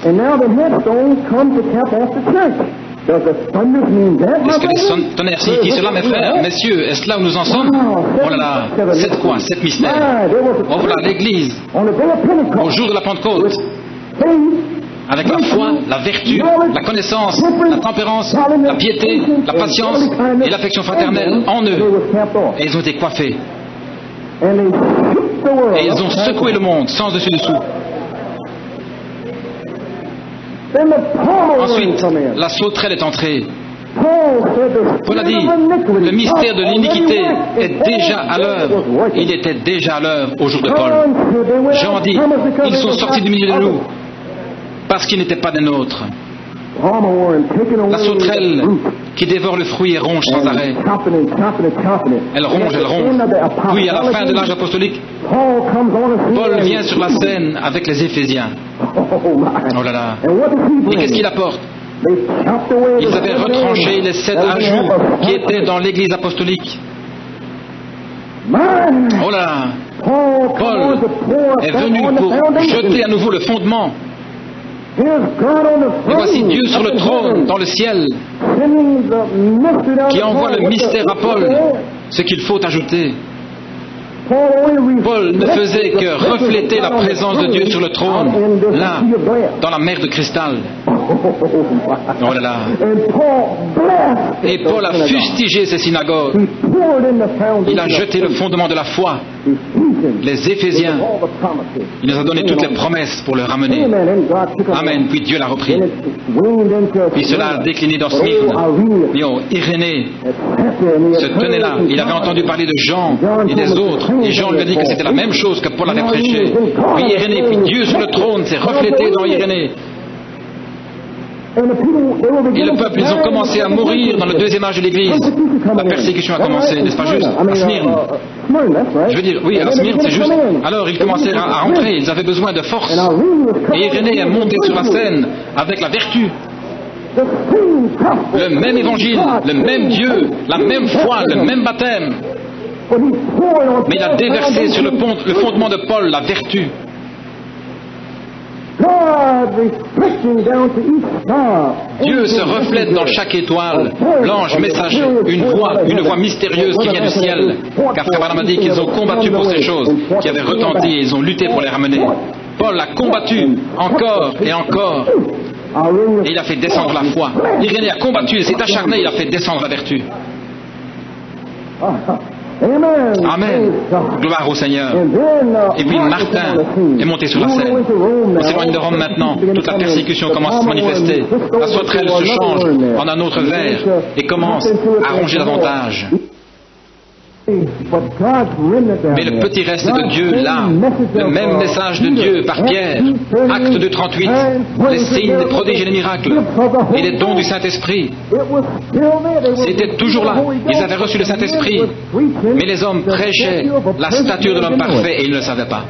And now the headstones come to cap off the church. Does the thunders mean that, my Est-ce que les brother? tonnerres signifient cela, mes frères, messieurs? Est-ce là où nous en sommes? Oh là là, c'est quoi? C'est mystère. Oh voilà, l'Église, On the day of Pentecost, au jour de la Pentecôte, faith, avec la foi, la vertu, la connaissance, la tempérance, la piété, la patience et l'affection fraternelle en they eux. were capped off. Et ils ont été coiffés. And they shook the world. Et ils ont secoué le monde, sans dessus-dessous. Then the palmer Ensuite, come in. la sauterelle est entrée. Paul said the Paul a dit, spirit of iniquity le mystère de l'iniquité already est déjà à l'œuvre. Il était déjà à l'œuvre au jour de Paul. Jean dit, ils sont sortis du milieu de nous parce qu'ils n'étaient pas des nôtres. La sauterelle qui dévore le fruit et ronge sans arrêt. Elle ronge, elle ronge. Puis, à la fin de l'âge apostolique, Paul vient sur la scène avec les Éphésiens. Oh là là. Et qu'est-ce qu'il apporte? Ils avaient retranché les 7 ajouts qui étaient dans l'église apostolique. Oh là là. Paul est venu pour jeter à nouveau le fondement. Et voici Dieu sur le trône, dans le ciel, qui envoie le mystère à Paul, ce qu'il faut ajouter. Paul ne faisait que refléter la présence de Dieu sur le trône, là, dans la mer de cristal. Oh là là. Et Paul a fustigé ces synagogues. Il a jeté le fondement de la foi. Les Éphésiens, il nous a donné toutes les promesses pour le ramener. Amen. Puis Dieu l'a repris. Puis cela a décliné dans Smyrne. Irénée se tenait là. Il avait entendu parler de Jean et des autres. Et Jean lui a dit que c'était la même chose que Paul avait prêché. Puis Irénée, puis Dieu sur le trône s'est reflété dans Irénée. Et le peuple, ils ont commencé à mourir dans le deuxième âge de l'Église. La persécution a commencé, n'est-ce pas juste? À Smyrne. Je veux dire, oui, à Smyrne, c'est juste. Alors, ils commençaient à rentrer, ils avaient besoin de force. Et Irénée est monté sur la scène avec la vertu. Le même évangile, le même Dieu, la même foi, le même baptême. Mais il a déversé sur le fondement de Paul la vertu. Dieu se reflète dans chaque étoile. L'ange messager, une voix mystérieuse qui vient du ciel. Car Frère Branham a dit qu'ils ont combattu pour ces choses, qui avaient retenti et ils ont lutté pour les ramener. Paul a combattu encore et encore. Et il a fait descendre la foi. Irénée a combattu, il s'est acharné, il a fait descendre la vertu. Amen. Gloire au Seigneur. Et puis Martin est monté sur la scène. On s'éloigne de Rome maintenant. Toute la persécution commence à se manifester. La sauterelle se change en un autre ver et commence à ronger davantage. Mais le petit reste de Dieu, là, le même message de Dieu par Pierre, acte 2:38, les signes, les prodiges et les miracles, et les dons du Saint-Esprit, c'était toujours là. Ils avaient reçu le Saint-Esprit, mais les hommes prêchaient la stature de l'homme parfait et ils ne le savaient pas.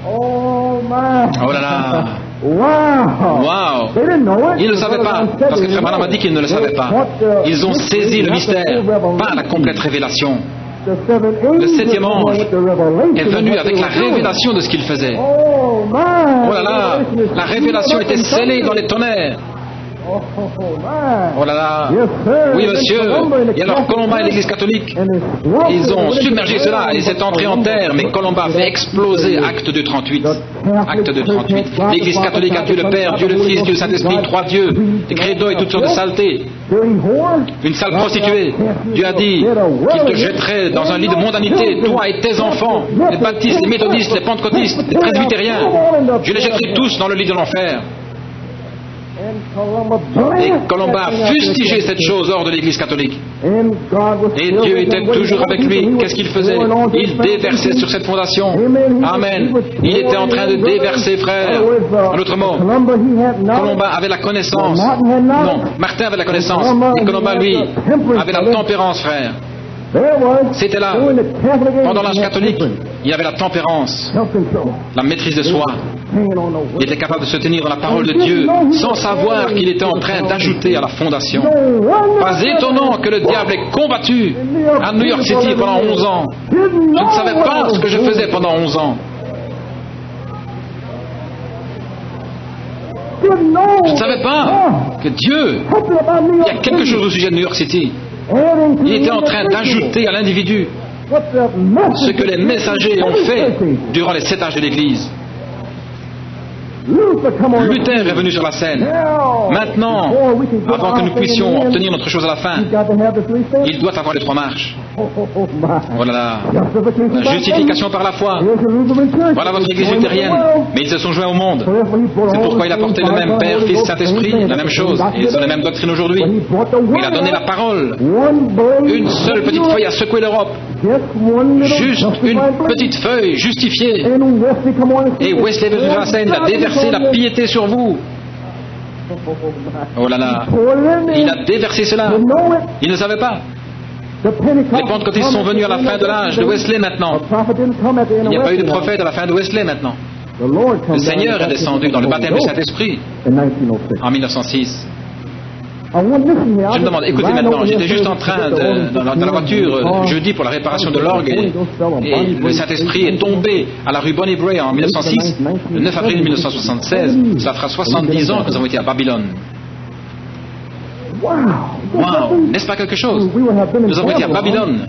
Oh là là! Wow! Ils ne le savaient pas, parce que Frère Branham a dit qu'ils ne le savaient pas. Ils ont saisi le mystère, pas la complète révélation. Le 7e ange est venu avec la révélation de ce qu'il faisait. Oh là là! La révélation était scellée dans les tonnerres. Oh là là! Oui, monsieur! Et alors Colomba et l'Église catholique, ils ont submergé cela, et c'est entré en terre, mais Colomba fait exploser acte 2:38. Acte 2:38. L'Église catholique a Dieu le Père, Dieu le Fils, Dieu le Saint-Esprit, 3 dieux, des credos et toutes sortes de saletés. Une sale prostituée. Dieu a dit qu'il te jetterait dans un lit de mondanité, toi et tes enfants, les baptistes, les méthodistes, les pentecôtistes, les presbytériens. Je les jetterai tous dans le lit de l'enfer. Et Colomba a fustigé cette chose hors de l'Église catholique. Et Dieu était toujours avec lui. Qu'est-ce qu'il faisait? Il déversait sur cette fondation. Amen. Il était en train de déverser, frère. En d'autres mots, Colomba avait la connaissance. Non, Martin avait la connaissance. Et Colomba, lui, avait la tempérance, frère. C'était là. Pendant l'âge catholique, il y avait la tempérance, la maîtrise de soi. Il était capable de se tenir dans la parole de Dieu sans savoir qu'il était en train d'ajouter à la fondation. Pas étonnant que le diable ait combattu à New York City pendant 11 ans. Je ne savais pas ce que je faisais pendant 11 ans. Je ne savais pas que Dieu, il y a quelque chose au sujet de New York City. Il était en train d'ajouter à l'individu ce que les messagers ont fait durant les 7 âges de l'Église. Luther est venu sur la scène. Maintenant, avant que nous puissions obtenir notre chose à la fin, il doit avoir les 3 marches. Oh là là, la justification par la foi. Voilà votre église luthérienne. Mais ils se sont joints au monde. C'est pourquoi il a porté le même Père, Fils, Saint-Esprit, la même chose. Ils ont les mêmes doctrines aujourd'hui. Il a donné la parole. Une seule petite feuille a secoué l'Europe. Juste une petite feuille justifiée. Et Wesley est venu sur la scène, il a déversé la piété sur vous. Oh là là, il a déversé cela. Il ne savait pas. Les pentecôtistes sont venus à la fin de l'âge de Wesley maintenant. Il n'y a pas eu de prophète à la fin de Wesley maintenant. Le Seigneur est descendu dans le baptême du Saint-Esprit en 1906. Je me demande, écoutez maintenant, j'étais juste en train dans la voiture jeudi pour la réparation de l'orgue et le Saint-Esprit est tombé à la rue Bonnie Bray en 1906, le 9 avril 1976. Cela fera 70 ans que nous avons été à Babylone. Wow, n'est-ce pas quelque chose? Nous avons été à Babylone.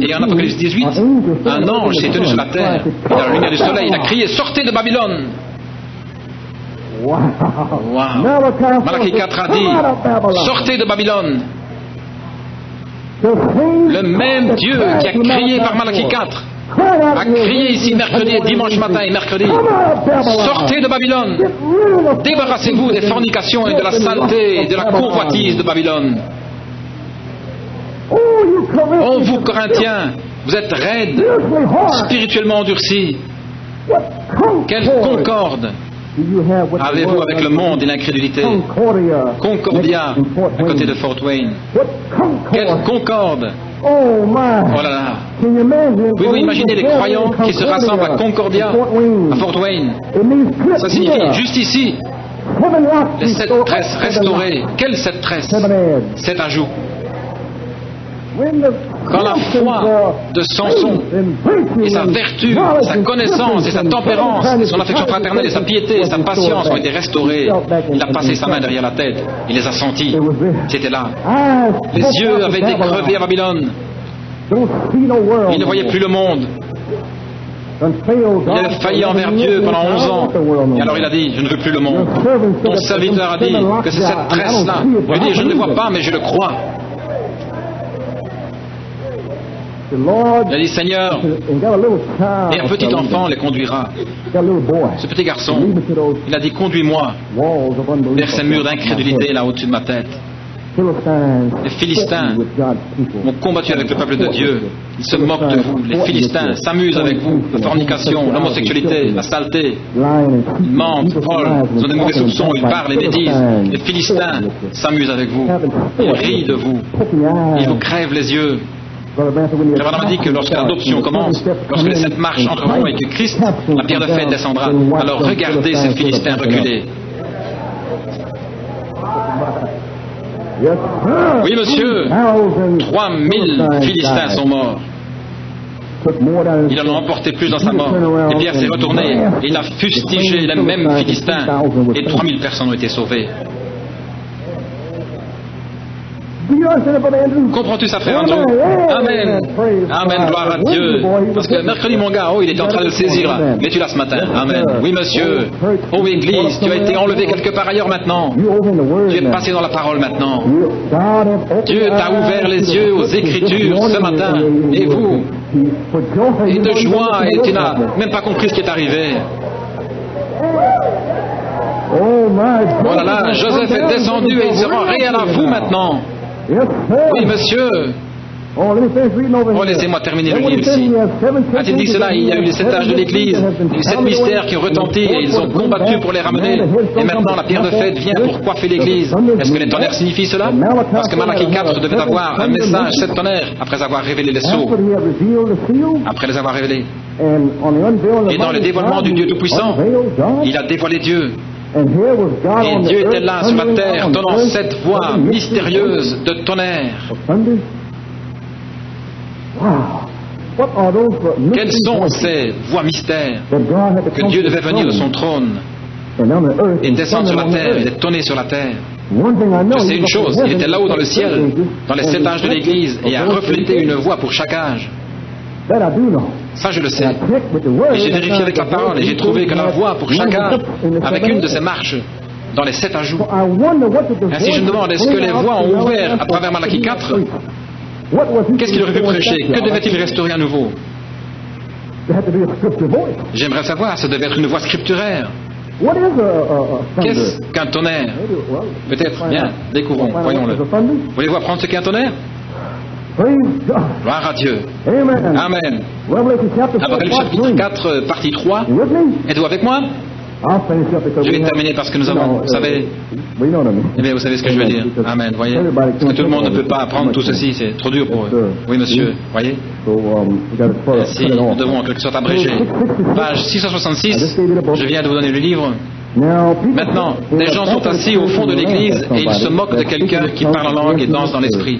Et en Apocalypse 18, un ange s'est tenu sur la terre. Dans la lumière du soleil, il a crié, sortez de Babylone! Wow. Malachi 4 a dit, sortez de Babylone. Le même Dieu qui a crié par Malachi 4 a crié ici mercredi et dimanche matin et mercredi, sortez de Babylone, débarrassez-vous des fornications et de la saleté et de la convoitise de Babylone. Oh vous Corinthiens, vous êtes raides, spirituellement endurcis. Quelle concorde avez-vous avec le monde et l'incrédulité? Concordia, à côté de Fort Wayne. Quelle concorde! Oh là là! Pouvez-vous imaginer les croyants qui se rassemblent à Concordia, à Fort Wayne? Ça signifie, juste ici, les 7 tresses restaurées. Quelles 7 tresses? 7 ajouts. Quand la foi de Samson et sa vertu, sa connaissance et sa tempérance, et son affection fraternelle et sa piété et sa patience ont été restaurées, il a passé sa main derrière la tête, il les a sentis. C'était là. Les yeux avaient été crevés à Babylone. Il ne voyait plus le monde. Il avait failli envers Dieu pendant 11 ans. Et alors il a dit, je ne veux plus le monde. Ton serviteur a dit que c'est cette tresse-là. Il dit, je ne le vois pas, mais je le crois. Il a dit, Seigneur, et un petit enfant les conduira. Ce petit garçon, il a dit, conduis-moi vers ces murs d'incrédulité là au-dessus de ma tête. Les Philistins ont combattu avec le peuple de Dieu. Ils se moquent de vous. Les Philistins s'amusent avec vous. La fornication, l'homosexualité, la saleté. Ils mentent, volent, ils ont des mauvais soupçons, ils parlent et médisent. Les Philistins s'amusent avec vous. Ils rient de vous. Ils vous crèvent les yeux. Le Branham a dit que lorsque l'adoption commence, lorsque les 7 marches entreront et que Christ, la pierre de fête, descendra, alors regardez ces Philistins reculer. Oui, monsieur, 3000 Philistins sont morts. Il en a emporté plus dans sa mort. Et Pierre s'est retourné et il a fustigé les mêmes Philistins et 3000 personnes ont été sauvées. Comprends-tu ça, frère Andrew? Amen. Amen, gloire à Dieu. Parce que mercredi, mon gars, oh, il était en train de le saisir là. Mais tu l'as ce matin. Amen. Oui, monsieur. Oh, Église, tu as été enlevé quelque part ailleurs maintenant. Tu es passé dans la parole maintenant. Dieu t'a ouvert les yeux aux Écritures ce matin. Et vous, et de joie, et tu n'as même pas compris ce qui est arrivé. Oh là là, Joseph est descendu et il se rend réel à vous maintenant. Oui, monsieur. Oh, laissez-moi terminer le livre ici. A-t-il dit cela? Il y a eu les 7 âges de l'Église, les 7 mystères qui ont retenti et ils ont combattu pour les ramener. Et maintenant, la pierre de fête vient pour coiffer l'Église. Est-ce que les tonnerres signifient cela? Parce que Malachi 4 devait avoir un message, 7 tonnerres, après avoir révélé les sceaux. Après les avoir révélés. Et dans le dévoilement du Dieu Tout-Puissant, il a dévoilé Dieu. Et Dieu était là sur la terre, donnant 7 voix mystérieuses de tonnerre. Quelles sont ces voix mystères que Dieu devait venir de son trône et descendre sur la terre, et détonner sur la terre. Je sais une chose, il était là-haut dans le ciel, dans les 7 âges de l'Église, et a reflété une voix pour chaque âge. Ça, je le sais. Et j'ai vérifié avec la parole, et j'ai trouvé que la voix pour chaque âge, avec une de ces marches, dans les 7 ajouts. Ainsi, je me demande, est-ce que les voix ont ouvert à travers Malachie 4? Qu'est-ce qu'il aurait pu prêcher? Que devait-il restaurer à nouveau? J'aimerais savoir, ça devait être une voix scripturaire. Qu'est-ce qu'un tonnerre? Peut-être, bien, découvrons, voyons-le. Voulez-vous apprendre ce qu'est un tonnerre? Gloire à Dieu. Amen. Apocalypse chapitre 4, partie 3. Êtes-vous avec moi? Je vais terminer parce que nous avons, vous savez, eh bien, vous savez ce que je veux dire. Amen, voyez. Parce que tout le monde ne peut pas apprendre tout ceci, c'est trop dur pour eux. Oui, monsieur, voyez. Ainsi, nous devons en quelque sorte abréger. Page 666, je viens de vous donner le livre. Maintenant, des gens sont assis au fond de l'église et ils se moquent de quelqu'un qui parle en langue et danse dans l'esprit.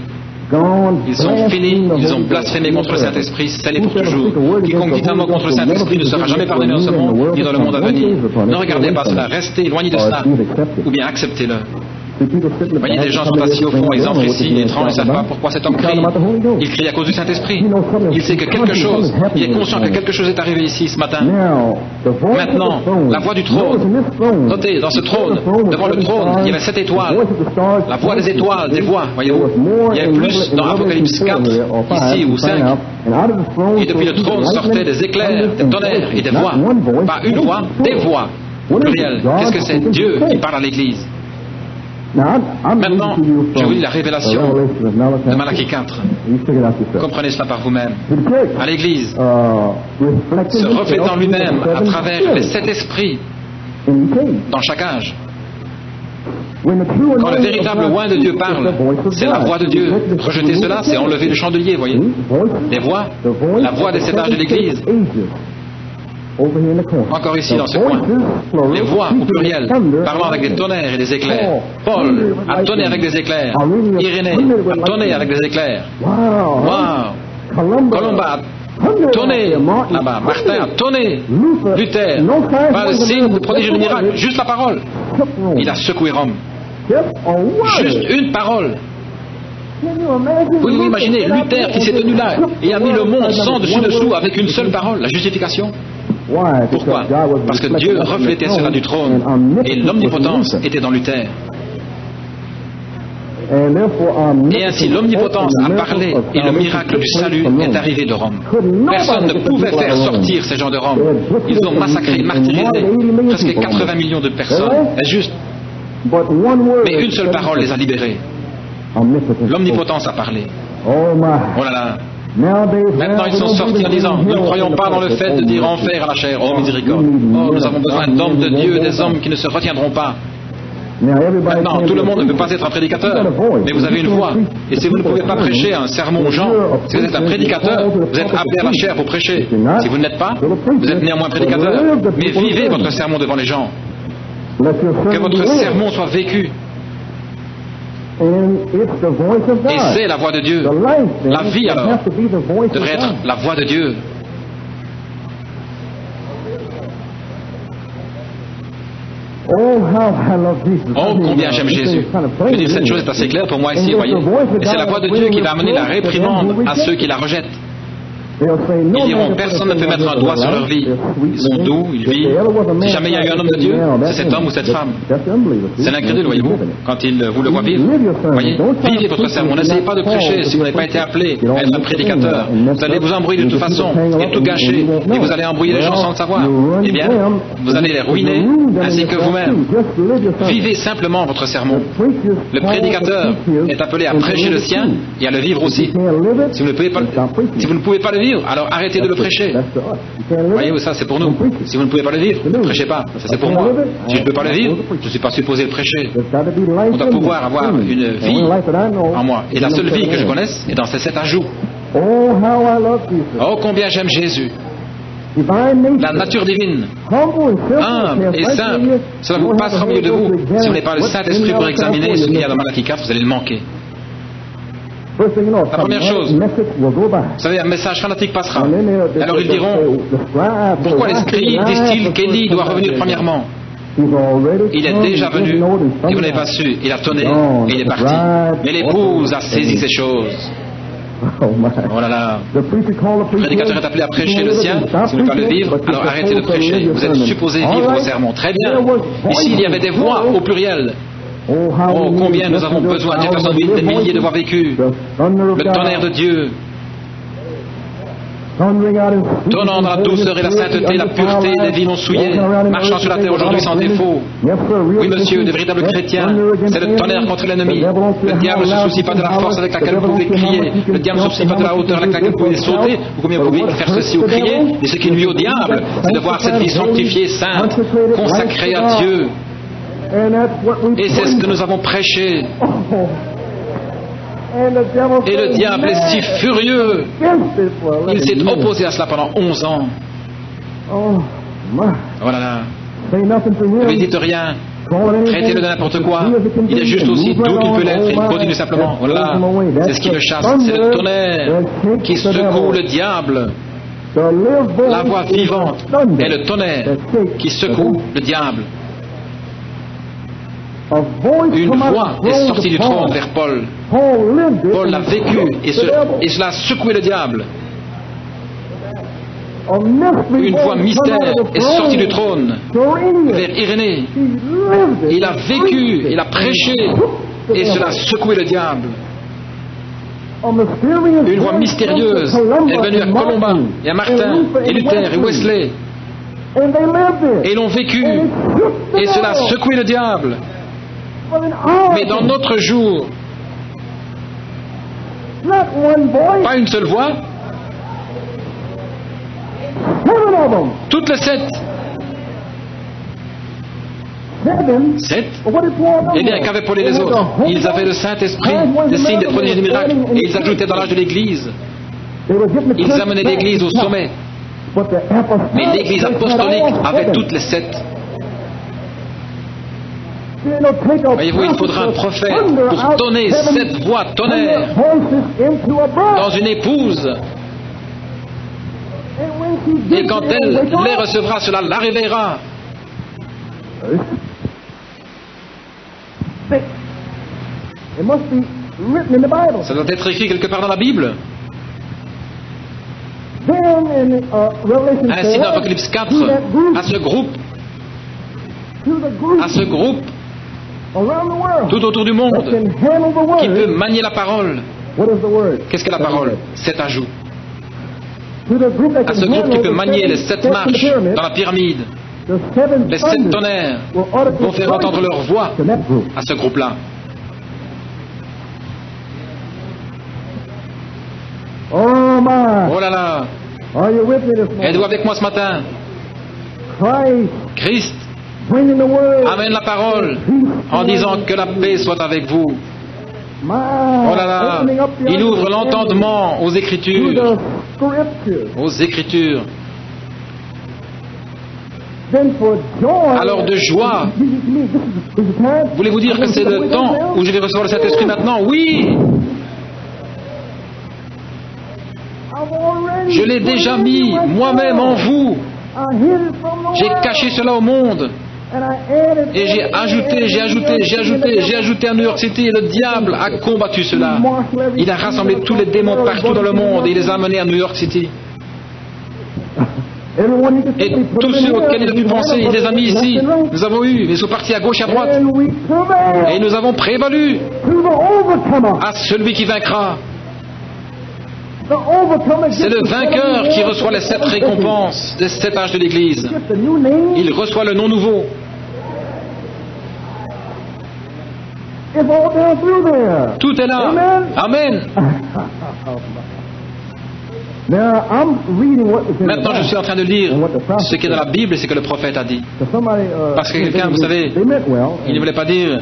Ils ont fini, ils ont blasphémé contre le Saint-Esprit, c'est pour toujours. Quiconque dit un mot contre le Saint-Esprit ne sera jamais pardonné dans ce monde, ni dans le monde à venir. Ne regardez pas cela, restez éloignés de cela, ou bien acceptez-le. Vous voyez, des gens sont assis au fond, ils entrent ici, les étranges ne savent pas pourquoi cet homme crie. Il crie à cause du Saint-Esprit. Il sait que quelque chose, il est conscient que quelque chose est arrivé ici ce matin. Maintenant, la voix du trône. Notez, dans ce trône, devant le trône, il y avait 7 étoiles. La voix des étoiles, des voix, voyez-vous. Il y avait plus dans Apocalypse 4, ici, ou 5. Et depuis le trône sortaient des éclairs, des tonnerres et des voix. Pas une voix, des voix. Au pluriel. Qu'est-ce que c'est? Dieu qui parle à l'Église. Maintenant, je vous lis la révélation de Malachie 4. Comprenez cela par vous-même. À l'Église, se reflétant lui-même à travers les 7 esprits dans chaque âge. Quand le véritable oint de Dieu parle, c'est la voix de Dieu. Rejeter cela, c'est enlever le chandelier, voyez. Les voix, la voix des 7 âges de l'Église. Encore ici, dans ce coin. Les voix, au pluriel, parlant avec des tonnerres et des éclairs. Paul a tonné avec des éclairs. Irénée a tonné avec des éclairs. Wow! Colomba a tonné. Là-bas, Martin a tonné. Luther, pas le signe de prodige de miracle, juste la parole. Il a secoué Rome. Juste une parole. Pouvez-vous imaginer Luther qui s'est tenu là et a mis le monde sans dessus-dessous avec une seule parole, la justification? Pourquoi? Parce que Dieu reflétait cela du trône et l'omnipotence était dans Luther. Et ainsi l'omnipotence a parlé et le miracle du salut est arrivé de Rome. Personne ne pouvait faire sortir ces gens de Rome. Ils ont massacré, martyrisé presque 80 millions de personnes. C'est juste. Mais une seule parole les a libérés. L'omnipotence a parlé. Oh là là. Maintenant ils sont sortis en disant, nous ne croyons pas dans le fait de dire enfer à la chair, oh miséricorde. Oh, nous avons besoin d'hommes de Dieu, des hommes qui ne se retiendront pas. Maintenant, tout le monde ne peut pas être un prédicateur, mais vous avez une voix. Et si vous ne pouvez pas prêcher un sermon aux gens, si vous êtes un prédicateur, vous êtes appelé à la chair pour prêcher. Si vous ne l'êtes pas, vous êtes néanmoins prédicateur. Mais vivez votre sermon devant les gens. Que votre sermon soit vécu. Et c'est la voix de Dieu. La vie, alors, devrait être la voix de Dieu. Oh, combien j'aime Jésus. Je veux dire, cette chose est assez claire pour moi ici, voyez. Et c'est la voix de Dieu qui va amener la réprimande à ceux qui la rejettent. Ils diront, personne ne peut mettre un doigt sur leur vie. Ils sont doux, ils vivent. Si jamais il y a eu un homme de Dieu, c'est cet homme ou cette femme. C'est l'incrédule, voyez-vous, quand il vous le voit vivre. Voyez, vivez votre sermon. N'essayez pas de prêcher si vous n'avez pas été appelé à être un prédicateur. Vous allez vous embrouiller de toute façon et tout gâcher. Et vous allez embrouiller les gens sans le savoir. Eh bien, vous allez les ruiner, ainsi que vous-même. Vivez simplement votre sermon. Le prédicateur est appelé à prêcher le sien et à le vivre aussi. Si vous ne pouvez pas le vivre, alors arrêtez de le prêcher. Voyez-vous, ça c'est pour nous. Si vous ne pouvez pas le vivre, ne prêchez pas. Ça c'est pour moi. Si je ne peux pas le vivre, je ne suis pas supposé le prêcher. On doit pouvoir avoir une vie en moi. Et la seule vie que je connaisse est dans ces 7 ajouts. Oh, combien j'aime Jésus. La nature divine, humble et simple, cela vous passera au milieu de vous. Si vous n'avez pas le Saint-Esprit pour examiner ce qu'il y a dans Malachie 4, vous allez le manquer. La première chose, vous savez, un message fanatique passera. Alors ils diront, pourquoi les scribes disent-ils qu'Élie doit revenir premièrement? Il est déjà venu, et vous n'avez pas su. Il a tonné, et il est parti. Mais l'épouse a saisi ces choses. Oh là là. Le prédicateur est appelé à prêcher le sien. Si vous ne pouvez pas le vivre, alors arrêtez de prêcher. Vous êtes supposé vivre vos sermons. Très bien. Ici, il y avait des voix au pluriel. Oh, combien nous avons besoin, Jeffersonville, des milliers de voix vécues. Le tonnerre de Dieu. Tonnant dans la douceur et la sainteté, la pureté des vies non souillées, marchant sur la terre aujourd'hui sans défaut. Oui, monsieur, de véritables chrétiens, c'est le tonnerre contre l'ennemi. Le diable ne se soucie pas de la force avec laquelle vous pouvez crier. Le diable ne se soucie pas de la hauteur avec laquelle vous pouvez sauter, ou combien vous pouvez faire ceci ou crier. Et ce qui nuit au diable, c'est de voir cette vie sanctifiée, sainte, consacrée à Dieu. Et c'est ce que nous avons prêché. Et le diable est si furieux. Il s'est opposé à cela pendant 11 ans. Oh là là. Ne lui dites rien. Traitez-le de n'importe quoi. Il est juste aussi doux qu'il peut l'être. Il continue simplement. Voilà. C'est ce qui me chasse. C'est le tonnerre qui secoue le diable. La voix vivante est le tonnerre qui secoue le diable. Une voix est sortie du trône vers Paul. Paul l'a vécu et cela a secoué le diable. Une voix mystère est sortie du trône vers Irénée. Il a vécu, il a prêché et cela a secoué le diable. Une voix mystérieuse est venue à Colomba et à Martin et Luther et Wesley. Et ils l'ont vécu et cela a secoué le diable. Mais dans notre jour, pas une seule voix, toutes les 7. 7. Eh bien, qu'avaient Paul et les autres? Ils avaient le Saint-Esprit, des signes, des prodiges et des miracles, et ils ajoutaient dans l'âge de l'Église. Ils amenaient l'Église au sommet. Mais l'Église apostolique avait toutes les 7. Voyez-vous, il faudra un prophète pour donner cette voix tonnerre dans une épouse. Et quand elle les recevra, cela la réveillera. Ça doit être écrit quelque part dans la Bible. Ainsi, dans Apocalypse 4, à ce groupe, tout autour du monde, qui peut manier la parole. Qu'est-ce que la parole? 7 ajouts. À ce groupe qui peut manier les 7 marches dans la pyramide, les 7 tonnerres vont faire entendre leur voix à ce groupe-là. Oh là là! Êtes-vous avec moi ce matin? Christ amène la parole en disant que la paix soit avec vous. Oh là là, il ouvre l'entendement aux Écritures. Aux Écritures. Alors de joie, voulez-vous dire que c'est le temps où je vais recevoir le Saint-Esprit maintenant? Oui! Je l'ai déjà mis moi-même en vous. J'ai caché cela au monde. Et j'ai ajouté à New York City, et le diable a combattu cela. Il a rassemblé tous les démons partout dans le monde et il les a amenés à New York City. Et tous ceux auxquels il a pu penser, il les a mis ici. Nous avons eu, ils sont partis à gauche et à droite. Et nous avons prévalu à celui qui vaincra. C'est le vainqueur qui reçoit les 7 récompenses des 7 âges de l'Église. Il reçoit le nom nouveau. Tout est là. Amen. Maintenant, je suis en train de lire ce qui est dans la Bible et ce que le prophète a dit. Parce que quelqu'un, vous savez, il ne voulait pas dire...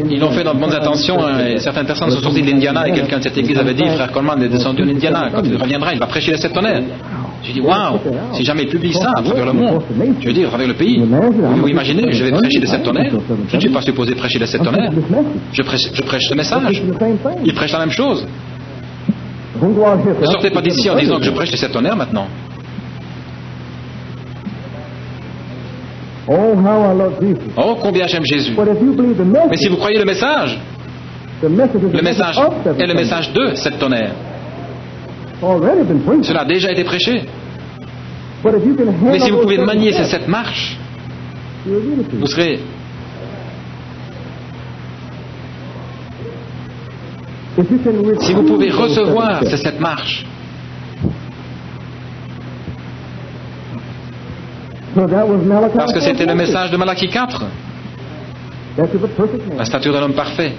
Ils l'ont fait dans de bonnes intentions, et certaines personnes sont sorties de l'Indiana et quelqu'un de cette église avait dit, frère Coleman est descendu en Indiana, quand il reviendra, il va prêcher les 7 tonnerres. J'ai dit, waouh, si jamais il publie ça à travers le monde, je veux dire, à travers le pays, vous imaginez, je vais prêcher les 7 tonnerres, je ne suis pas supposé prêcher les 7 tonnerres, je prêche ce message, il prêche la même chose. Ne sortez pas d'ici en disant que je prêche les 7 tonnerres maintenant. Oh, combien j'aime Jésus. Mais si vous croyez le message est le message de cette tonnerre. Cela a déjà été prêché. Mais si vous pouvez manier ces 7 marches, vous serez... Si vous pouvez recevoir ces 7 marches, parce que c'était le message de Malachie 4, la stature d'un homme parfait.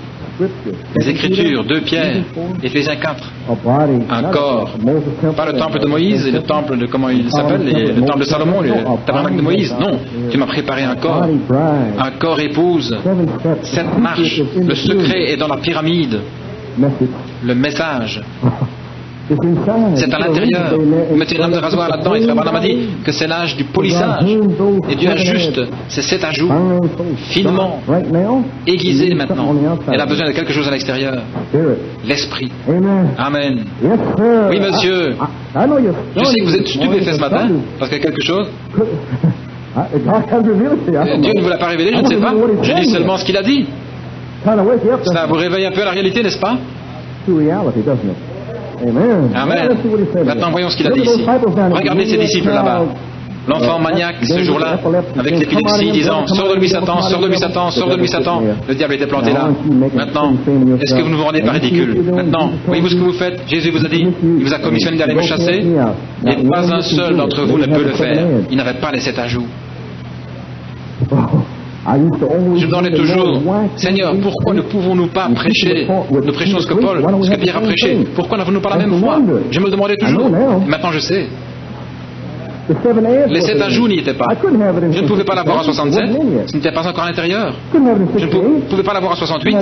Les Écritures, 2 Pierre, Éphésiens 4, un corps, pas le temple de Moïse et le temple de, comment il s'appelle, le temple de Salomon, le tabernacle de Moïse, non, tu m'as préparé un corps épouse, 7 marches, le secret est dans la pyramide, le message. C'est à l'intérieur. Vous mettez une lame de rasoir là-dedans et Frère Branham m'a dit que c'est l'âge du polissage. Et Dieu ajuste ces 7 ajouts finement, aiguisés maintenant. Elle a besoin de quelque chose à l'extérieur. L'esprit. Amen. Oui, monsieur. Je sais que vous êtes stupéfait ce matin parce qu'il y a quelque chose. Dieu ne vous l'a pas révélé, je ne sais pas. Je dis seulement ce qu'il a dit. Ça vous réveille un peu à la réalité, n'est-ce pas? Amen. Maintenant, voyons ce qu'il a dit ici. Regardez ses disciples là-bas. L'enfant maniaque, ce jour-là, avec l'épilepsie, disant « Sors de lui Satan, sors de lui Satan, sors de lui Satan ». Le diable était planté là. Maintenant, est-ce que vous ne vous rendez pas ridicule? Maintenant, voyez-vous ce que vous faites? Jésus vous a dit, il vous a commissionné d'aller me chasser, et pas un seul d'entre vous ne peut le faire. Il n'avait pas les 7 ajouts. Je me demandais toujours, Seigneur, pourquoi ne pouvons-nous pas prêcher? Nous prêchons ce que Pierre a prêché. Pourquoi n'avons-nous pas la même foi? Je me le demandais toujours. Maintenant je sais. Les 7 ajouts n'y étaient pas. Je ne pouvais pas l'avoir à 67. Ce n'était pas encore à l'intérieur. Je ne pouvais pas l'avoir à 68. En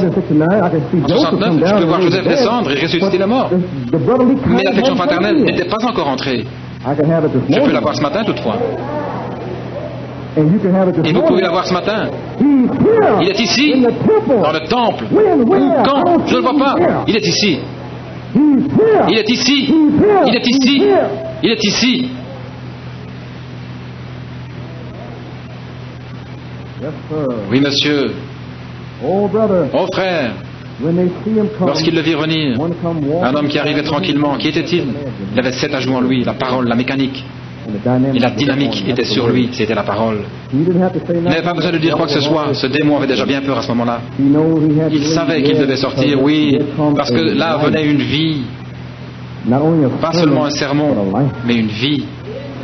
69, je pouvais voir Joseph descendre et ressusciter la mort. Mais l'affection paternelle n'était pas encore entrée. Je peux l'avoir ce matin toutefois. Et vous pouvez la voir ce matin. Il est ici, dans le temple. Où, quand? Je ne le vois pas. Il est ici. Il est ici. Il est ici. Il est ici. Oui, monsieur. Oh, frère. Lorsqu'il le vit venir, un homme qui arrivait tranquillement, qui était-il? Il avait 7 ajouts en lui, la parole, la mécanique. Et la dynamique était sur lui, c'était la parole. Il n'avait pas besoin de dire quoi que ce soit, ce démon avait déjà bien peur à ce moment-là. Il savait qu'il devait sortir, oui, parce que là venait une vie, pas seulement un sermon, mais une vie.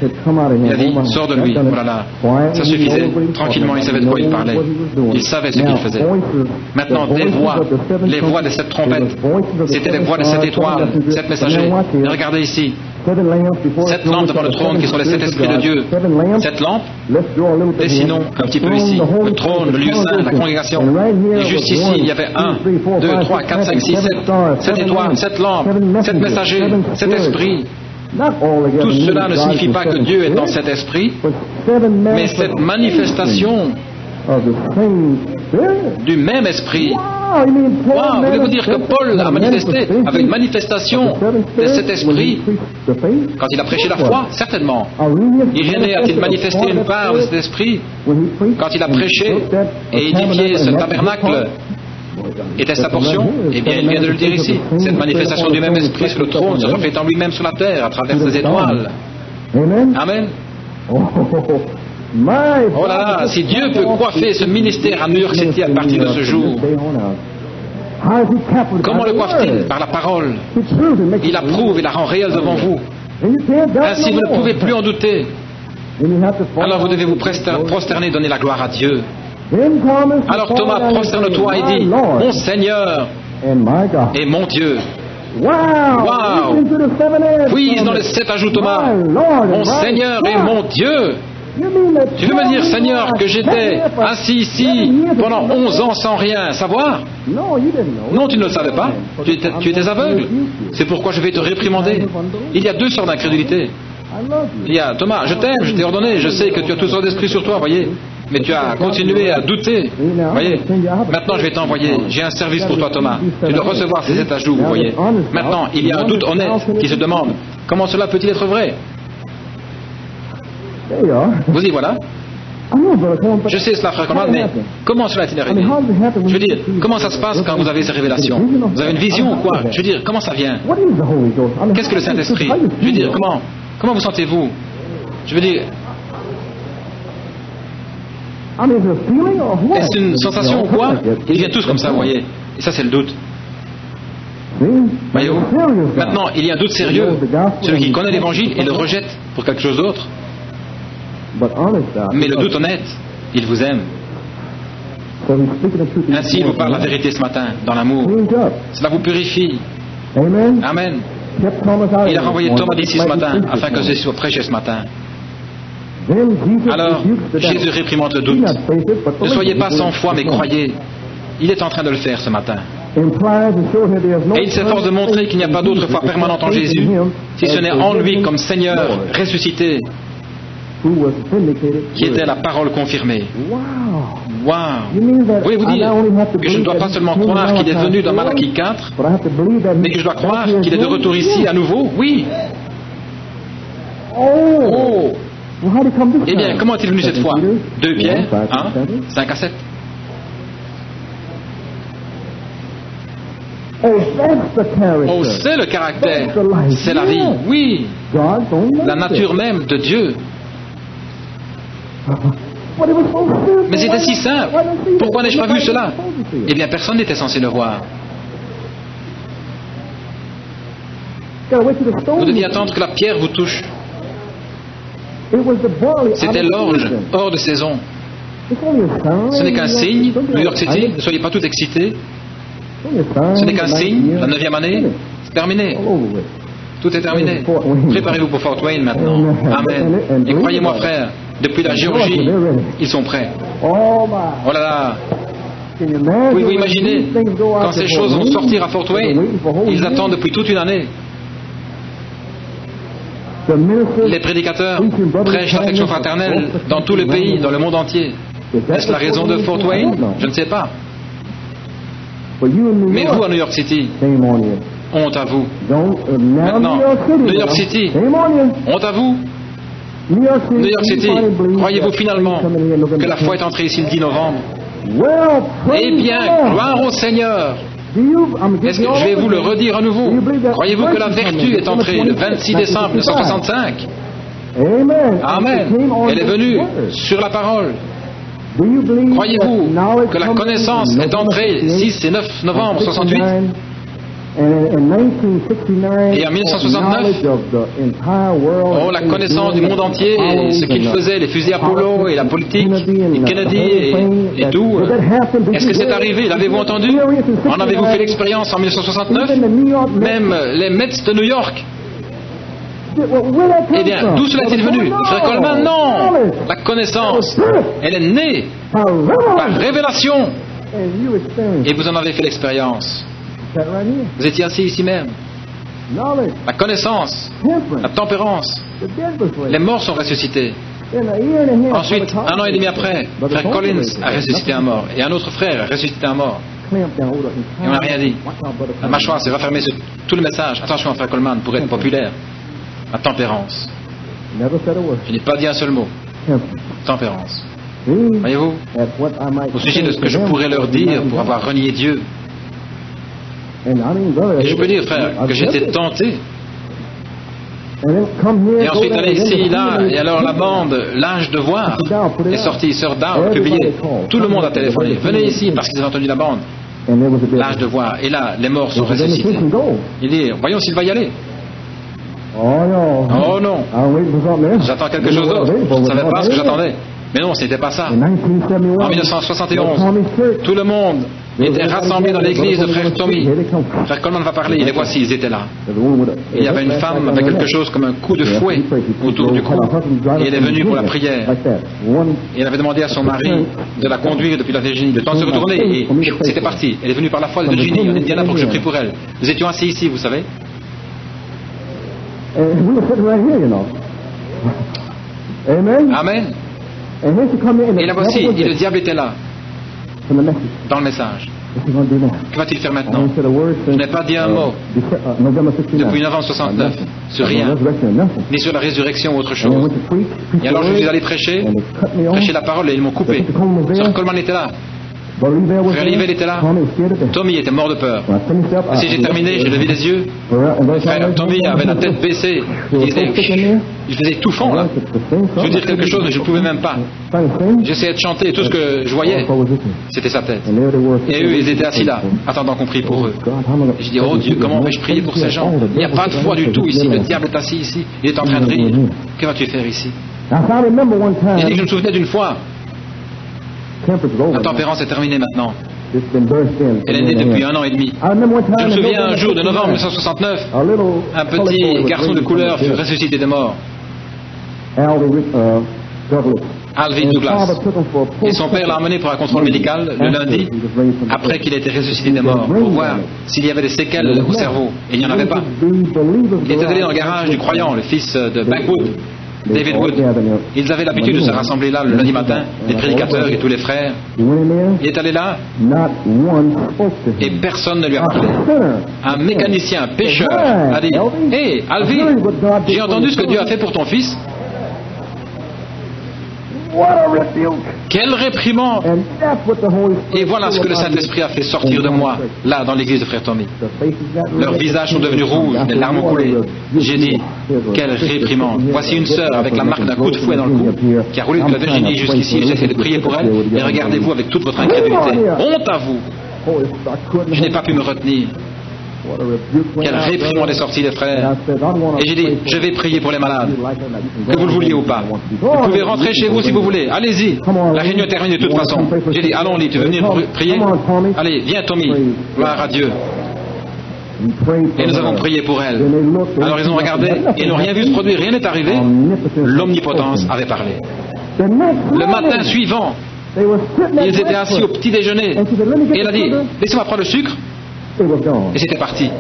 Il a dit, sors de lui, voilà, ça suffisait. Tranquillement, il savait de quoi il parlait. Il savait ce qu'il faisait. Maintenant, des voix, les voix de cette trompette, c'était les voix de cette étoile, 7 messagers. Et regardez ici, 7 lampes devant le trône qui sont les 7 esprits de Dieu. 7 lampes, dessinons un petit peu ici, le trône, le lieu saint, la congrégation. Et juste ici, il y avait 1, 2, 3, 4, 5, 6, 7 étoiles, 7 lampes, 7 messagers, 7 esprits. Tout cela ne signifie pas que Dieu est dans cet esprit, mais cette manifestation du même esprit. Wow, voulez-vous dire que Paul a manifesté avec manifestation de cet esprit quand il a prêché la foi? Certainement. Irénée a-t-il manifesté une part de cet esprit quand il a prêché et édifié ce tabernacle? Était sa portion? Eh bien, il vient de le dire ici. Cette manifestation du même esprit sur le trône se reflète en lui-même sur la terre à travers ses étoiles. Amen. Oh là là, si Dieu peut coiffer ce ministère à New York City à partir de ce jour, comment le coiffe-t-il? Par la parole. Il approuve et la rend réelle devant vous. Ainsi, vous ne pouvez plus en douter. Alors vous devez vous prosterner et donner la gloire à Dieu. Alors Thomas, prosterne-toi et dis, mon Seigneur et mon Dieu. Wow! Puise dans les 7 ajouts, Thomas. Mon Seigneur et mon Dieu. Tu veux me dire, Seigneur, que j'étais assis ici pendant 11 ans sans rien savoir? Non, tu ne le savais pas. Tu étais aveugle. C'est pourquoi je vais te réprimander. Il y a 2 sortes d'incrédulité. Il y a, Thomas, je t'aime, je t'ai ordonné, je sais que tu as toutes sortes d'esprits sur toi, voyez. Mais tu as continué à douter. Voyez. Maintenant, je vais t'envoyer. J'ai un service pour toi, Thomas. Tu dois recevoir ces 7 ajouts, vous voyez. Maintenant, il y a un doute honnête qui se demande, comment cela peut-il être vrai? Vous y voilà. Je sais cela, frère Coleman, mais comment cela est-il arrivé? Je veux dire, comment ça se passe quand vous avez ces révélations? Vous avez une vision ou quoi? Je veux dire, comment ça vient? Qu'est-ce que le Saint-Esprit? Je veux dire, comment vous sentez-vous? Je veux dire, est-ce une sensation ou quoi? Ils viennent tous comme ça, vous voyez. Et ça, c'est le doute. Voyez-vous? Maintenant, il y a un doute sérieux. Celui qui connaît l'Évangile et le rejette pour quelque chose d'autre. Mais le doute honnête, il vous aime. Ainsi, il vous parle la vérité ce matin, dans l'amour. Cela vous purifie. Amen. Il a renvoyé Thomas d'ici ce matin, afin que Jésus soit prêché ce matin. Alors, Jésus réprimande le doute. Ne soyez pas sans foi, mais croyez. Il est en train de le faire ce matin. Et il s'efforce de montrer qu'il n'y a pas d'autre foi permanente en Jésus, si ce n'est en lui comme Seigneur ressuscité, qui était la parole confirmée. Wow! Voulez-vous dire que je ne dois pas seulement croire qu'il est venu dans Malachie 4, mais que je dois croire qu'il est de retour ici à nouveau? Oui! Oh! Eh bien, comment est-il venu cette fois? 2 Pierre 1, 5 à 7. Oh, c'est le caractère, c'est la vie, oui, la nature même de Dieu. Mais c'était si simple. Pourquoi n'ai-je pas vu cela? Eh bien, personne n'était censé le voir. Vous deviez attendre que la pierre vous touche. C'était l'orge, hors de saison. Ce n'est qu'un signe, New York City, ne soyez pas tout excités. Ce n'est qu'un signe, la 9e année, c'est terminé. Tout est terminé. Préparez-vous pour Fort Wayne maintenant. Amen. Et croyez-moi, frère, depuis la Géorgie, ils sont prêts. Oh là là. Pouvez-vous imaginer, quand ces choses vont sortir à Fort Wayne, ils attendent depuis toute une année. Les prédicateurs prêchent l'affection fraternelle dans tout le pays, dans le monde entier. Est-ce la raison de Fort Wayne? Je ne sais pas. Mais vous, à New York City, honte à vous. Maintenant, New York City, honte à vous. New York City, croyez-vous finalement que la foi est entrée ici le 10 novembre? Eh bien, gloire au Seigneur. Est-ce que je vais vous le redire à nouveau? Croyez-vous que la vertu est entrée le 26 décembre 1965? Amen. Elle est venue sur la parole. Croyez-vous que la connaissance est entrée 6 et 9 novembre 1968? Et en 1969, oh, la connaissance du monde entier, ce qu'il faisait, les fusils Apollo et la politique, et Kennedy et tout. Est-ce que c'est arrivé? L'avez-vous entendu? En avez-vous fait l'expérience en 1969? Même les Mets de New York. Eh bien, d'où cela est-il venu? Frère Coleman, non! La connaissance, elle est née par révélation. Et vous en avez fait l'expérience. Vous étiez assis ici même. La connaissance, la tempérance. Les morts sont ressuscités. Ensuite, 1 an et demi après, frère Collins a ressuscité un mort. Et un autre frère a ressuscité un mort. Et on n'a rien dit. La mâchoire s'est refermée sur tout le message. Attention, frère Coleman, pour être populaire. La tempérance. Je n'ai pas dit un seul mot. Tempérance. Voyez-vous, au sujet de ce que je pourrais leur dire pour avoir renié Dieu. Et je peux dire, frère, que j'étais tenté. Et ensuite, aller ici, là, et alors la bande, l'âge de voir, est sortie, Sœur Dow, publiée. Tout le monde a téléphoné. Venez ici, parce qu'ils ont entendu la bande. L'âge de voir. Et là, les morts sont ressuscités. Il dit, voyons s'il va y aller. Oh non. J'attends quelque chose d'autre. Je ne savais pas ce que j'attendais. Mais non, ce n'était pas ça. En 1971, tout le monde était rassemblé dans l'église de frère Tommy. Frère Coleman va parler, et les voici, ils étaient là. Il y avait une femme avec quelque chose comme un coup de fouet autour du cou, et elle est venue pour la prière. Et elle avait demandé à son mari de la conduire depuis la Virginie, le temps de se retourner, et c'était parti. Elle est venue par la foi de Virginie, en Indiana, pour que je prie pour elle. Nous étions assis ici, vous savez. Amen. Et la voici, et le diable était là, dans le message. Que va-t-il faire maintenant? Je n'ai pas dit un mot depuis novembre 69 sur rien, ni sur la résurrection ou autre chose. Et alors je suis allé prêcher la parole et ils m'ont coupé. Sir Coleman était là. Frère Livell était là. Tommy était mort de peur. Et si j'ai terminé, j'ai levé les yeux. Frère Tommy avait la tête baissée. Il faisait tout fond là. Je veux dire quelque chose, mais je ne pouvais même pas. J'essayais de chanter et tout ce que je voyais, c'était sa tête. Et eux, ils étaient assis là, attendant qu'on prie pour eux. Et je dis, oh Dieu, comment vais-je prier pour ces gens? Il n'y a pas de foi du tout ici. Le diable est assis ici. Il est en train de rire. Que vas-tu faire ici? J'ai dit que je me souvenais d'une fois. La tempérance est terminée maintenant. Elle est née depuis 1 an et demi. Je me souviens un jour de novembre 1969, un petit garçon de couleur fut ressuscité des morts. Alvin Douglas. Et son père l'a emmené pour un contrôle médical le lundi, après qu'il ait été ressuscité des morts, pour voir s'il y avait des séquelles au cerveau. Et il n'y en avait pas. Il était allé dans le garage du croyant, le fils de Backwood, David Wood. Ils avaient l'habitude de se rassembler là le lundi matin, les prédicateurs et tous les frères. Il est allé là et personne ne lui a parlé. Un mécanicien, un pêcheur, a dit, « Hé, Alvin, j'ai entendu ce que Dieu a fait pour ton fils. » Quelle réprimande! Et voilà ce que le Saint-Esprit a fait sortir de moi, là, dans l'église de Frère Tommy. Leurs visages sont devenus rouges, des larmes ont coulé. J'ai dit, quelle réprimande! Voici une sœur avec la marque d'un coup de fouet dans le cou, qui a roulé de la Virginie jusqu'ici, j'essaie de prier pour elle, et regardez-vous avec toute votre incrédulité. Honte à vous! Je n'ai pas pu me retenir. Quelle réprimande est sortie des frères. Et j'ai dit, je vais prier pour les malades, que vous le vouliez ou pas. Vous pouvez rentrer chez vous si vous voulez, allez-y. La réunion est terminée de toute façon. J'ai dit, allons-y, tu veux venir prier? Allez, viens Tommy, gloire à Dieu. Et nous avons prié pour elle. Alors ils ont regardé et n'ont rien vu se produire, rien n'est arrivé. L'omnipotence avait parlé. Le matin suivant, ils étaient assis au petit déjeuner et il a dit, laissez-moi prendre le sucre. Et c'était parti.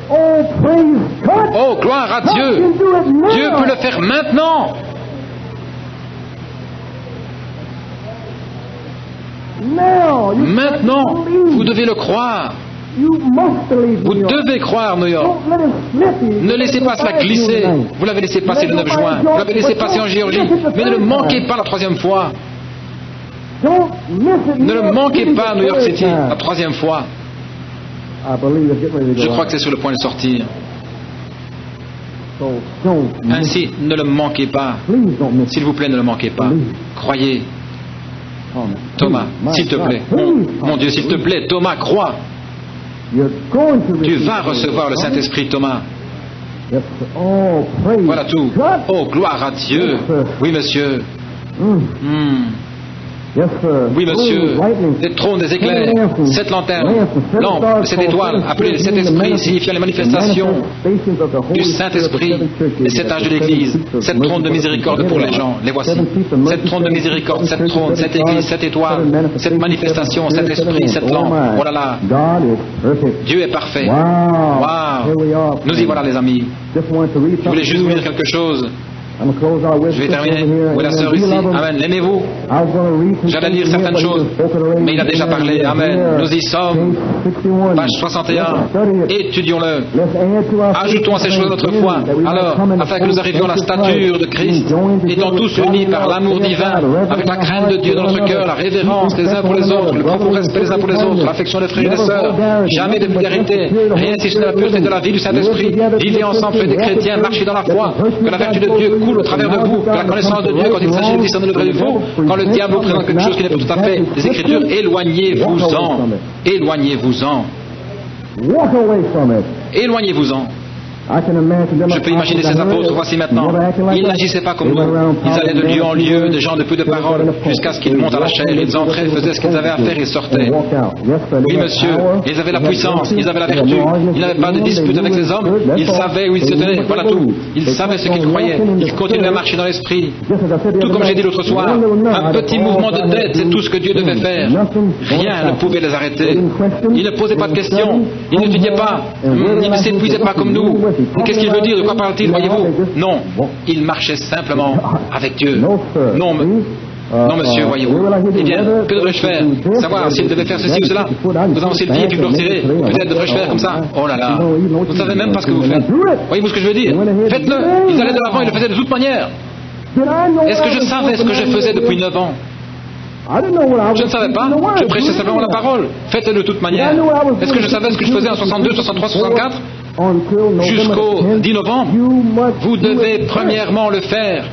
Oh, gloire à Dieu! Dieu peut le faire maintenant! Maintenant, vous devez le croire. Vous devez croire, New York. Ne laissez pas cela glisser. Vous l'avez laissé passer le 9 juin. Vous l'avez laissé passer en Géorgie. Mais ne le manquez pas la 3e fois. Ne le manquez pas, New York City, la 3e fois. Je crois que c'est sur le point de sortir. Ainsi, ne le manquez pas. S'il vous plaît, ne le manquez pas. Croyez. Thomas, s'il te plaît. Mon Dieu, s'il te plaît, Thomas, crois. Tu vas recevoir le Saint-Esprit, Thomas. Voilà tout. Oh, gloire à Dieu. Oui, monsieur. Oui, monsieur, des trônes, des éclairs, 7 lanternes, lampes, 7 étoiles, appelées les 7 esprits, signifiant les manifestations du Saint-Esprit, les 7 âges de l'Église, 7 trônes de miséricorde pour les gens, les voici. 7 trônes de miséricorde, 7 trônes, 7 églises, 7 étoiles, 7 manifestations, 7 esprits, 7 lampes. Oh là là, Dieu est parfait. Wow. Nous y voilà, les amis. Je voulais juste vous dire quelque chose. Je vais terminer. Où est la sœur ici? Amen. L'aimez-vous? J'allais lire certaines choses, mais il a déjà parlé. Amen. Nous y sommes. Page 61. Étudions-le. Ajoutons à ces choses notre foi. Alors, afin que nous arrivions à la stature de Christ, étant tous unis par l'amour divin, avec la crainte de Dieu dans notre cœur, la révérence les uns pour les autres, le profond respect les uns pour les autres, l'affection des frères et des sœurs, jamais de vulgarité, rien si ce n'est la pureté de la vie du Saint-Esprit. Vivez ensemble, faites des chrétiens, marchez dans la foi, que la vertu de Dieu coule au travers de vous, que la connaissance de Dieu, quand il s'agit de discerner le vrai du faux, quand le diable vous présente quelque chose qui n'est pas tout à fait des Écritures, éloignez-vous-en. Éloignez-vous-en. Éloignez-vous-en. Je peux imaginer ces apôtres, voici maintenant. Ils n'agissaient pas comme nous. Ils allaient de lieu en lieu, de gens de peu de parole, jusqu'à ce qu'ils montent à la chair. Ils entraient, faisaient ce qu'ils avaient à faire et sortaient. Oui, monsieur, ils avaient la puissance, ils avaient la vertu. Ils n'avaient pas de dispute avec les hommes. Ils savaient où ils se tenaient. Voilà tout. Ils savaient ce qu'ils croyaient. Ils continuaient à marcher dans l'esprit. Tout comme j'ai dit l'autre soir, un petit mouvement de tête, c'est tout ce que Dieu devait faire. Rien ne pouvait les arrêter. Ils ne posaient pas de questions. Ils n'étudiaient pas. Ils ne s'épuisaient pas comme nous. Qu'est-ce qu'il veut dire? De quoi parle-t-il, voyez-vous? Non, il marchait simplement avec Dieu. Non, Non, monsieur, voyez-vous. Eh bien, que devrais-je faire? Savoir s'il devait faire ceci ou cela? Vous avancez le pied, puis vous le retirez. Peut-être devrais-je faire comme ça? Oh là là. Vous ne savez même pas ce que vous faites. Voyez-vous ce que je veux dire? Faites-le. Ils allaient de l'avant, ils le faisaient de toute manière. Est-ce que je savais ce que je faisais depuis 9 ans? Je ne savais pas. Je prêchais simplement la parole. Faites-le de toute manière. Est-ce que je savais ce que je faisais en 62, 63, 64? Jusqu'au 10 novembre, vous devez premièrement le faire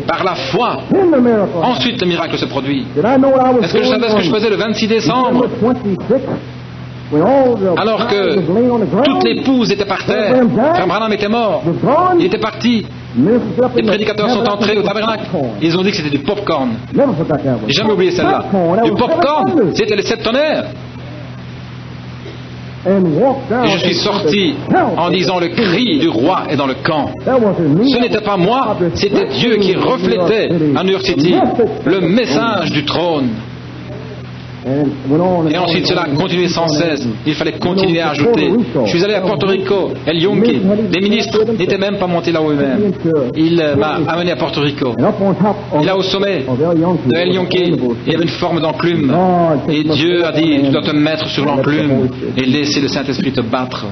par la foi. Ensuite, le miracle se produit. Est-ce que je savais ce que je faisais le 26 décembre, alors que toutes les pouses étaient par terre? Frère Branham était mort. Il était parti. Les prédicateurs sont entrés au tabernacle. Ils ont dit que c'était du popcorn. J'ai jamais oublié celle-là. Du popcorn, c'était les 7 tonnerres. Et je suis sorti en disant: le cri du roi est dans le camp. Ce n'était pas moi, c'était Dieu qui reflétait à New York City le message du trône. Et ensuite cela a continué sans cesse. Il fallait continuer à ajouter. Je suis allé à Porto Rico. El Yonki, les ministres n'étaient même pas montés là-haut eux-mêmes. Il m'a amené à Porto Rico. Et là au sommet de El Yonki, il y avait une forme d'enclume. Et Dieu a dit: tu dois te mettre sur l'enclume et laisser le Saint-Esprit te battre.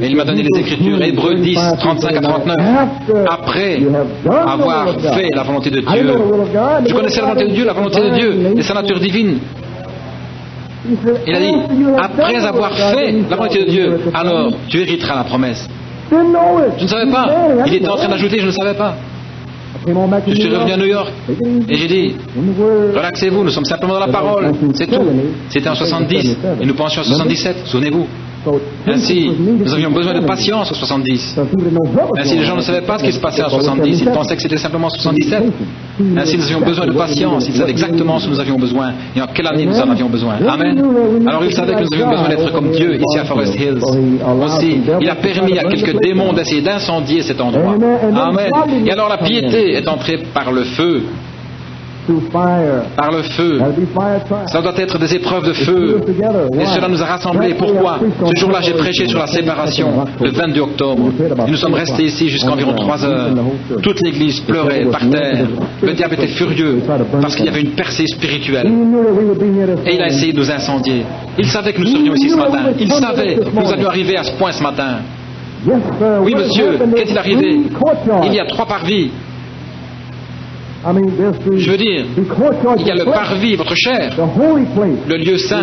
Et il m'a donné les Écritures, Hébreux 10, 35 à 39. Après avoir fait la volonté de Dieu, je connaissais la volonté de Dieu, la volonté de Dieu et sa nature divine. Il a dit: après avoir fait la volonté de Dieu, alors tu hériteras la promesse. Je ne savais pas. Il était en train d'ajouter: je ne savais pas. Je suis revenu à New York et j'ai dit: relaxez-vous, nous sommes simplement dans la parole, c'est tout. C'était en 70 et nous pensions en 77, souvenez-vous. Ainsi, nous avions besoin de patience en 70. Ainsi, les gens ne savaient pas ce qui se passait en 70. Ils pensaient que c'était simplement en 77. Ainsi, nous avions besoin de patience. Ils savaient exactement ce que nous avions besoin et en quelle année nous en avions besoin. Amen. Alors, ils savaient que nous avions besoin d'être comme Dieu ici à Forest Hills. Aussi, il a permis à quelques démons d'essayer d'incendier cet endroit. Amen. Et alors, la piété est entrée par le feu. Par le feu. Ça doit être des épreuves de feu. Et cela nous a rassemblés. Pourquoi? Ce jour-là, j'ai prêché sur la séparation, le 22 octobre. Et nous sommes restés ici jusqu'à environ 3 heures. Toute l'église pleurait par terre. Le diable était furieux parce qu'il y avait une percée spirituelle. Et il a essayé de nous incendier. Il savait que nous serions ici ce matin. Il savait que nous allions arriver à ce point ce matin. Oui, monsieur, qu'est-il arrivé? Il y a 3 parvis. Je veux dire, il y a le parvis, votre chair, le lieu saint.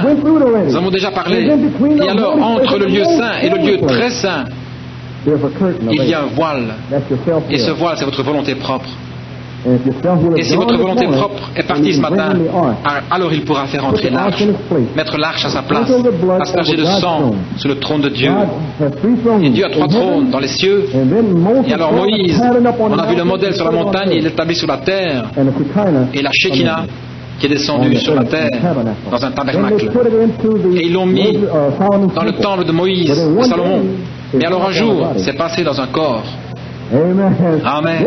Nous avons déjà parlé. Et alors, entre le lieu saint et le lieu très saint, il y a un voile. Et ce voile, c'est votre volonté propre. Et si votre volonté propre est partie ce matin, alors il pourra faire entrer l'arche, mettre l'arche à sa place, asperger de sang sur le trône de Dieu. Et Dieu a 3 trônes dans les cieux. Et alors Moïse, on a vu le modèle sur la montagne, il est établi sur la terre. Et la Shekinah qui est descendue sur la terre dans un tabernacle. Et ils l'ont mis dans le temple de Moïse, de Salomon. Mais alors un jour, c'est passé dans un corps. Amen.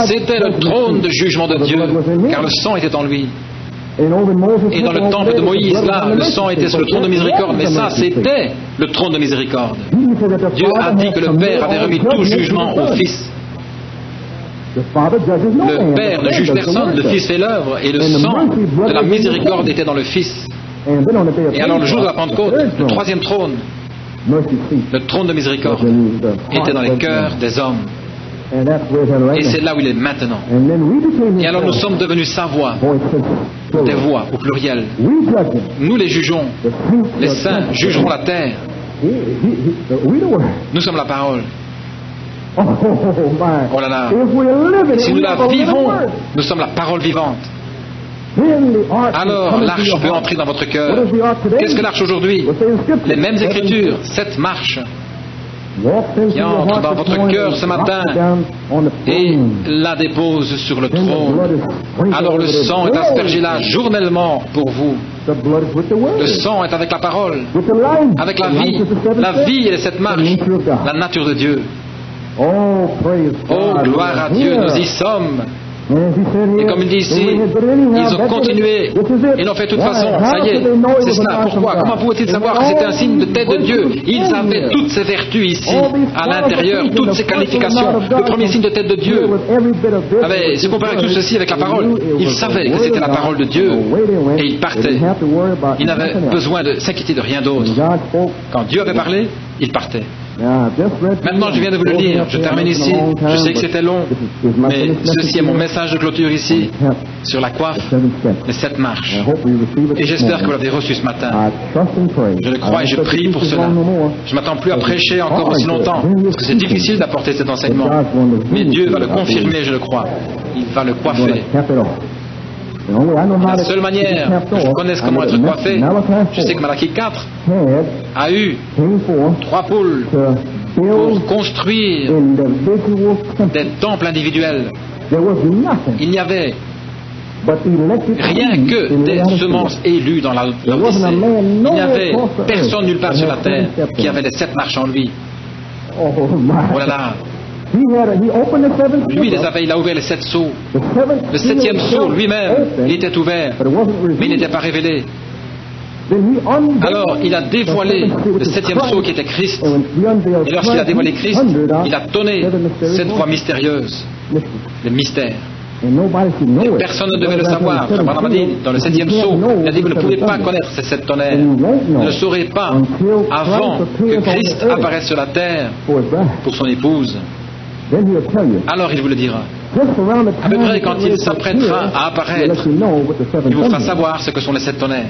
C'était le trône de jugement de Dieu, car le sang était en lui. Et dans le temple de Moïse, là, le sang était sur le trône de miséricorde, mais ça, c'était le trône de miséricorde. Dieu a dit que le Père avait remis tout jugement au Fils. Le Père ne juge personne, le Fils fait l'œuvre, et le sang de la miséricorde était dans le Fils. Et alors, le jour de la Pentecôte, le 3e trône, le trône de miséricorde, était dans les cœurs des hommes. Et c'est là où il est maintenant. Et alors nous sommes devenus sa voix, des voix au pluriel. Nous les jugeons. Les saints jugeront la terre. Nous sommes la parole. Oh là là. Si nous la vivons, nous sommes la parole vivante. Alors l'arche peut entrer dans votre cœur. Qu'est-ce que l'arche aujourd'hui? Les mêmes écritures, 7 marches qui entrent dans votre cœur ce matin et la déposent sur le trône. Alors le sang est aspergé là journellement pour vous. Le sang est avec la parole, avec la vie. La vie et les 7 marches, la nature de Dieu. Oh, gloire à Dieu, nous y sommes. Et comme il dit ici, ils ont continué et l'ont fait de toute façon. Ça y est, c'est cela. Pourquoi? Comment pouvaient-ils savoir que c'était un signe de tête de Dieu? Ils avaient toutes ces vertus ici, à l'intérieur, toutes ces qualifications. Le premier signe de tête de Dieu avait, si comparait tout ceci avec la parole, ils savaient que c'était la parole de Dieu et ils partaient. Ils n'avaient besoin de s'inquiéter de rien d'autre. Quand Dieu avait parlé, ils partaient. Maintenant, je viens de vous le lire. Je termine ici. Je sais que c'était long, mais ceci est mon message de clôture ici, sur la coiffe, les 7 marches. Et j'espère que vous l'avez reçu ce matin. Je le crois et je prie pour cela. Je ne m'attends plus à prêcher encore aussi longtemps, parce que c'est difficile d'apporter cet enseignement. Mais Dieu va le confirmer, je le crois. Il va le coiffer. La seule manière que je connaisse comment être coiffé, je sais que Malachie 4 a eu 3 poules pour construire des temples individuels. Il n'y avait rien que des semences élues dans la Odyssée. Il n'y avait personne nulle part sur la terre qui avait les 7 marches en lui. Oh là là! Lui, il a ouvert les 7 sceaux. Le 7e sceau, lui-même, il était ouvert, mais il n'était pas révélé. Alors, il a dévoilé le 7e sceau qui était Christ. Et lorsqu'il a dévoilé Christ, il a donné cette voix mystérieuse, le mystère. Et personne ne devait le savoir. Frère Branham a dit, dans le 7e sceau, il a dit, vous ne pouvez pas connaître ces 7 tonnerres. Vous ne le saurez pas avant que Christ apparaisse sur la terre pour son épouse. Alors il vous le dira. À peu près quand il s'apprêtera à apparaître, il vous fera savoir ce que sont les 7 tonnerres.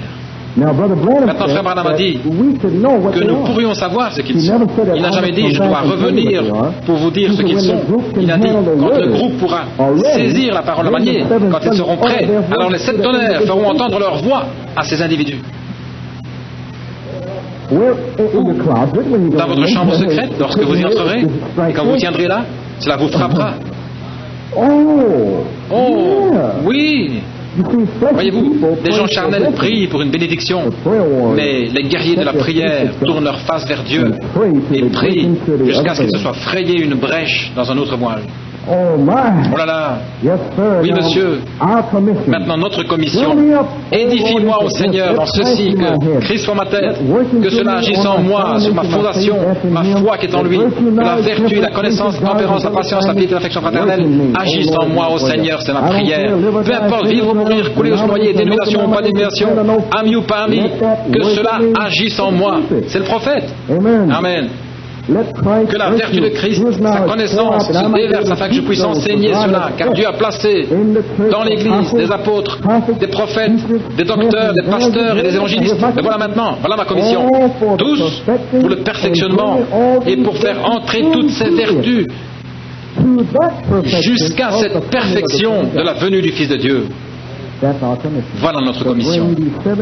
Maintenant, Frère Branham a dit que nous pourrions savoir ce qu'ils sont. Il n'a jamais dit, je dois revenir pour vous dire ce qu'ils sont. Il a dit, quand le groupe pourra saisir la parole maniée, quand ils seront prêts, alors les 7 tonnerres feront entendre leur voix à ces individus. Dans votre chambre secrète, lorsque vous y entrerez, et quand vous tiendrez là, cela vous frappera. Oh, oui! Voyez-vous, des gens charnels prient pour une bénédiction, mais les guerriers de la prière tournent leur face vers Dieu et prient jusqu'à ce qu'il se soit frayé une brèche dans un autre voile. Oh là là! Oui, monsieur. Maintenant, notre commission. Édifie-moi au Seigneur en ceci, que Christ soit ma tête, que cela agisse en moi, sur ma fondation, ma foi qui est en lui, que la vertu, la connaissance, la tempérance, la patience, la piété, l'affection fraternelle agissent en moi au Seigneur, c'est ma prière. Peu importe, vivre ou mourir, couler ou se noyer, dénomination ou pas dénomination, ami ou pas ami, que cela agisse en moi. C'est le prophète. Amen. Que la vertu de Christ, sa connaissance, se déverse afin que je puisse enseigner cela, car Dieu a placé dans l'Église des apôtres, des prophètes, des docteurs, des pasteurs et des évangélistes. Et voilà maintenant, voilà ma commission. Tous pour le perfectionnement et pour faire entrer toutes ces vertus jusqu'à cette perfection de la venue du Fils de Dieu. Voilà notre commission.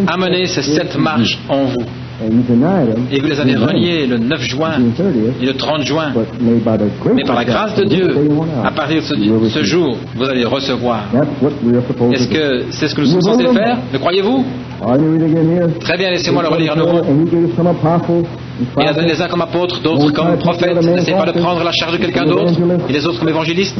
Amenez ces 7 marches en vous. Et vous les avez reniés le 9 juin et le 30 juin. Mais par la grâce de Dieu, à partir de ce jour, vous allez recevoir. Est-ce que c'est ce que nous sommes censés faire? Le croyez-vous? Très bien, laissez-moi le relire à nouveau. Il a donné les uns comme apôtres, d'autres comme prophètes. N'essayez pas de prendre la charge de quelqu'un d'autre. Et les autres comme évangélistes.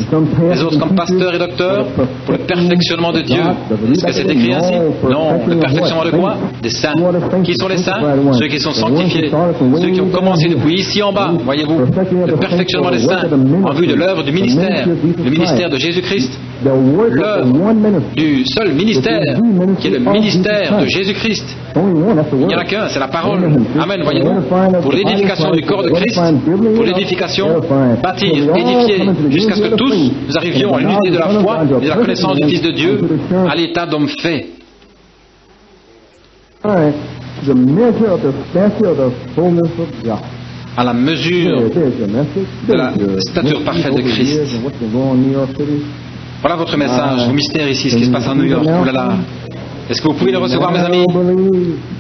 Les autres comme pasteurs et docteurs. Pour le perfectionnement de Dieu. Est-ce que c'est écrit ainsi? Non. Le perfectionnement de quoi? Des saints. Qui sont les saints? Ceux qui sont sanctifiés. Ceux qui ont commencé depuis ici en bas. Voyez-vous? Le perfectionnement des saints en vue de l'œuvre du ministère. Le ministère de Jésus-Christ. L'œuvre du seul ministère qui est le ministère de Jésus-Christ. Il n'y en a qu'un, c'est la parole. Amen, voyez-vous. Pour l'édification du corps de Christ, pour l'édification, bâtir, édifier, jusqu'à ce que tous nous arrivions à l'unité de la foi et de la connaissance du Fils de Dieu, à l'état d'homme fait. À la mesure de la stature parfaite de Christ. Voilà votre message, vos mystères ici, ce qui se passe à New York. Oh là là. Est-ce que vous pouvez le recevoir, mes amis?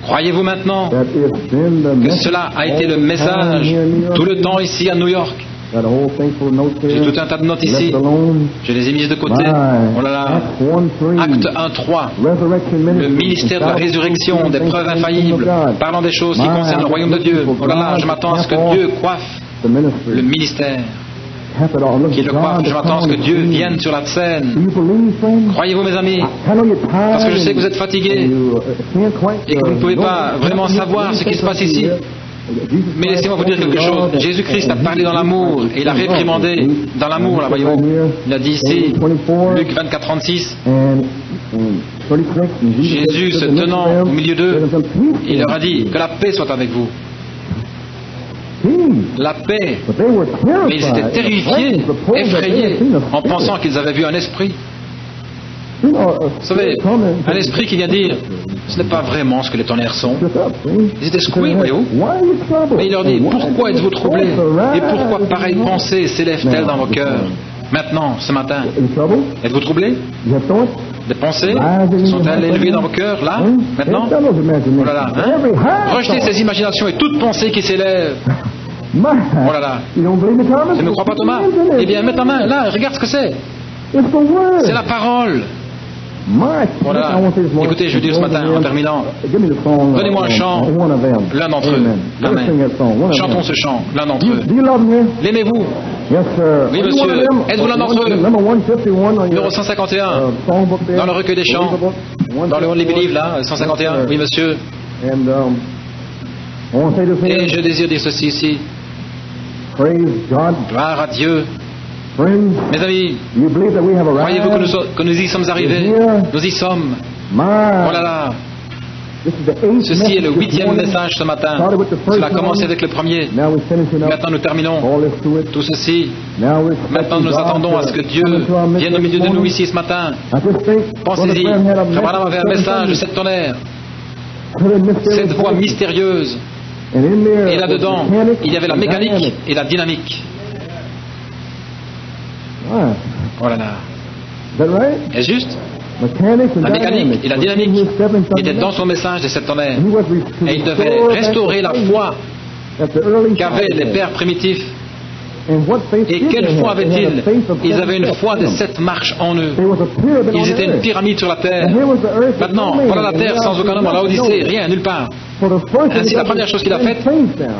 Croyez-vous maintenant que cela a été le message tout le temps ici à New York? J'ai tout un tas de notes ici. Je les ai mises de côté. Oh là là. Acte 1.3. Le ministère de la résurrection, des preuves infaillibles, parlant des choses qui concernent le royaume de Dieu. Oh là là, je m'attends à ce que Dieu coiffe le ministère. qui le croient. Je m'attends à ce que Dieu vienne sur la scène. Croyez-vous, mes amis? Parce que je sais que vous êtes fatigués et que vous ne pouvez pas vraiment savoir ce qui se passe ici. Mais laissez-moi vous dire quelque chose. Jésus-Christ a parlé dans l'amour et il a réprimandé dans l'amour, là, voyez-vous. Il a dit ici, Luc 24, 36, Jésus se tenant au milieu d'eux, il leur a dit que la paix soit avec vous. La paix. Mais ils étaient terrifiés, effrayés, en pensant qu'ils avaient vu un esprit. Vous savez, un esprit qui vient dire, ce n'est pas vraiment ce que les tonnerres sont. Ils étaient secoués, voyez-vous. Mais il leur dit, pourquoi êtes-vous troublés? Et pourquoi pareille pensée s'élève-t-elle dans vos cœurs? Maintenant, ce matin, êtes-vous troublés? Des pensées sont-elles élevées dans vos cœurs, là, maintenant? Oh là là, hein? Rejetez ces imaginations et toute pensée qui s'élève. Oh là là. Tu ne crois pas, Thomas? Eh bien, mets ta main, là, regarde ce que c'est. C'est la parole. Oh là là. Écoutez, je veux dire ce matin, en terminant, donnez-moi un chant, l'un d'entre eux. Amen. Chantons ce chant, l'un d'entre eux. L'aimez-vous? Oui, monsieur. Êtes-vous l'un d'entre eux? Numéro 151, dans le recueil des chants, dans le Only Believe, là, 151. Oui, monsieur. Et je désire dire ceci ici. Gloire à Dieu. Mes amis, croyez-vous que nous y sommes arrivés? Nous y sommes. Oh là là. Ceci est le 8e message ce matin. Cela a commencé avec le premier. Maintenant nous terminons tout ceci. Maintenant nous attendons à ce que Dieu vienne au milieu de nous ici ce matin. Pensez-y. Frère avait un message de cette tonnerre. Cette voix mystérieuse. Et là-dedans, il y avait la mécanique et la dynamique. Oh là là. Est-ce juste? La mécanique et la dynamique étaient dans son message de cette tonnerre. Et il devait restaurer la foi qu'avaient les pères primitifs. Et quelle foi avaient-ils? Ils avaient une foi de 7 marches en eux. Ils étaient une pyramide sur la terre. Maintenant, voilà la terre sans aucun homme en Laodicée, rien, nulle part. Ainsi, la première chose qu'il a faite,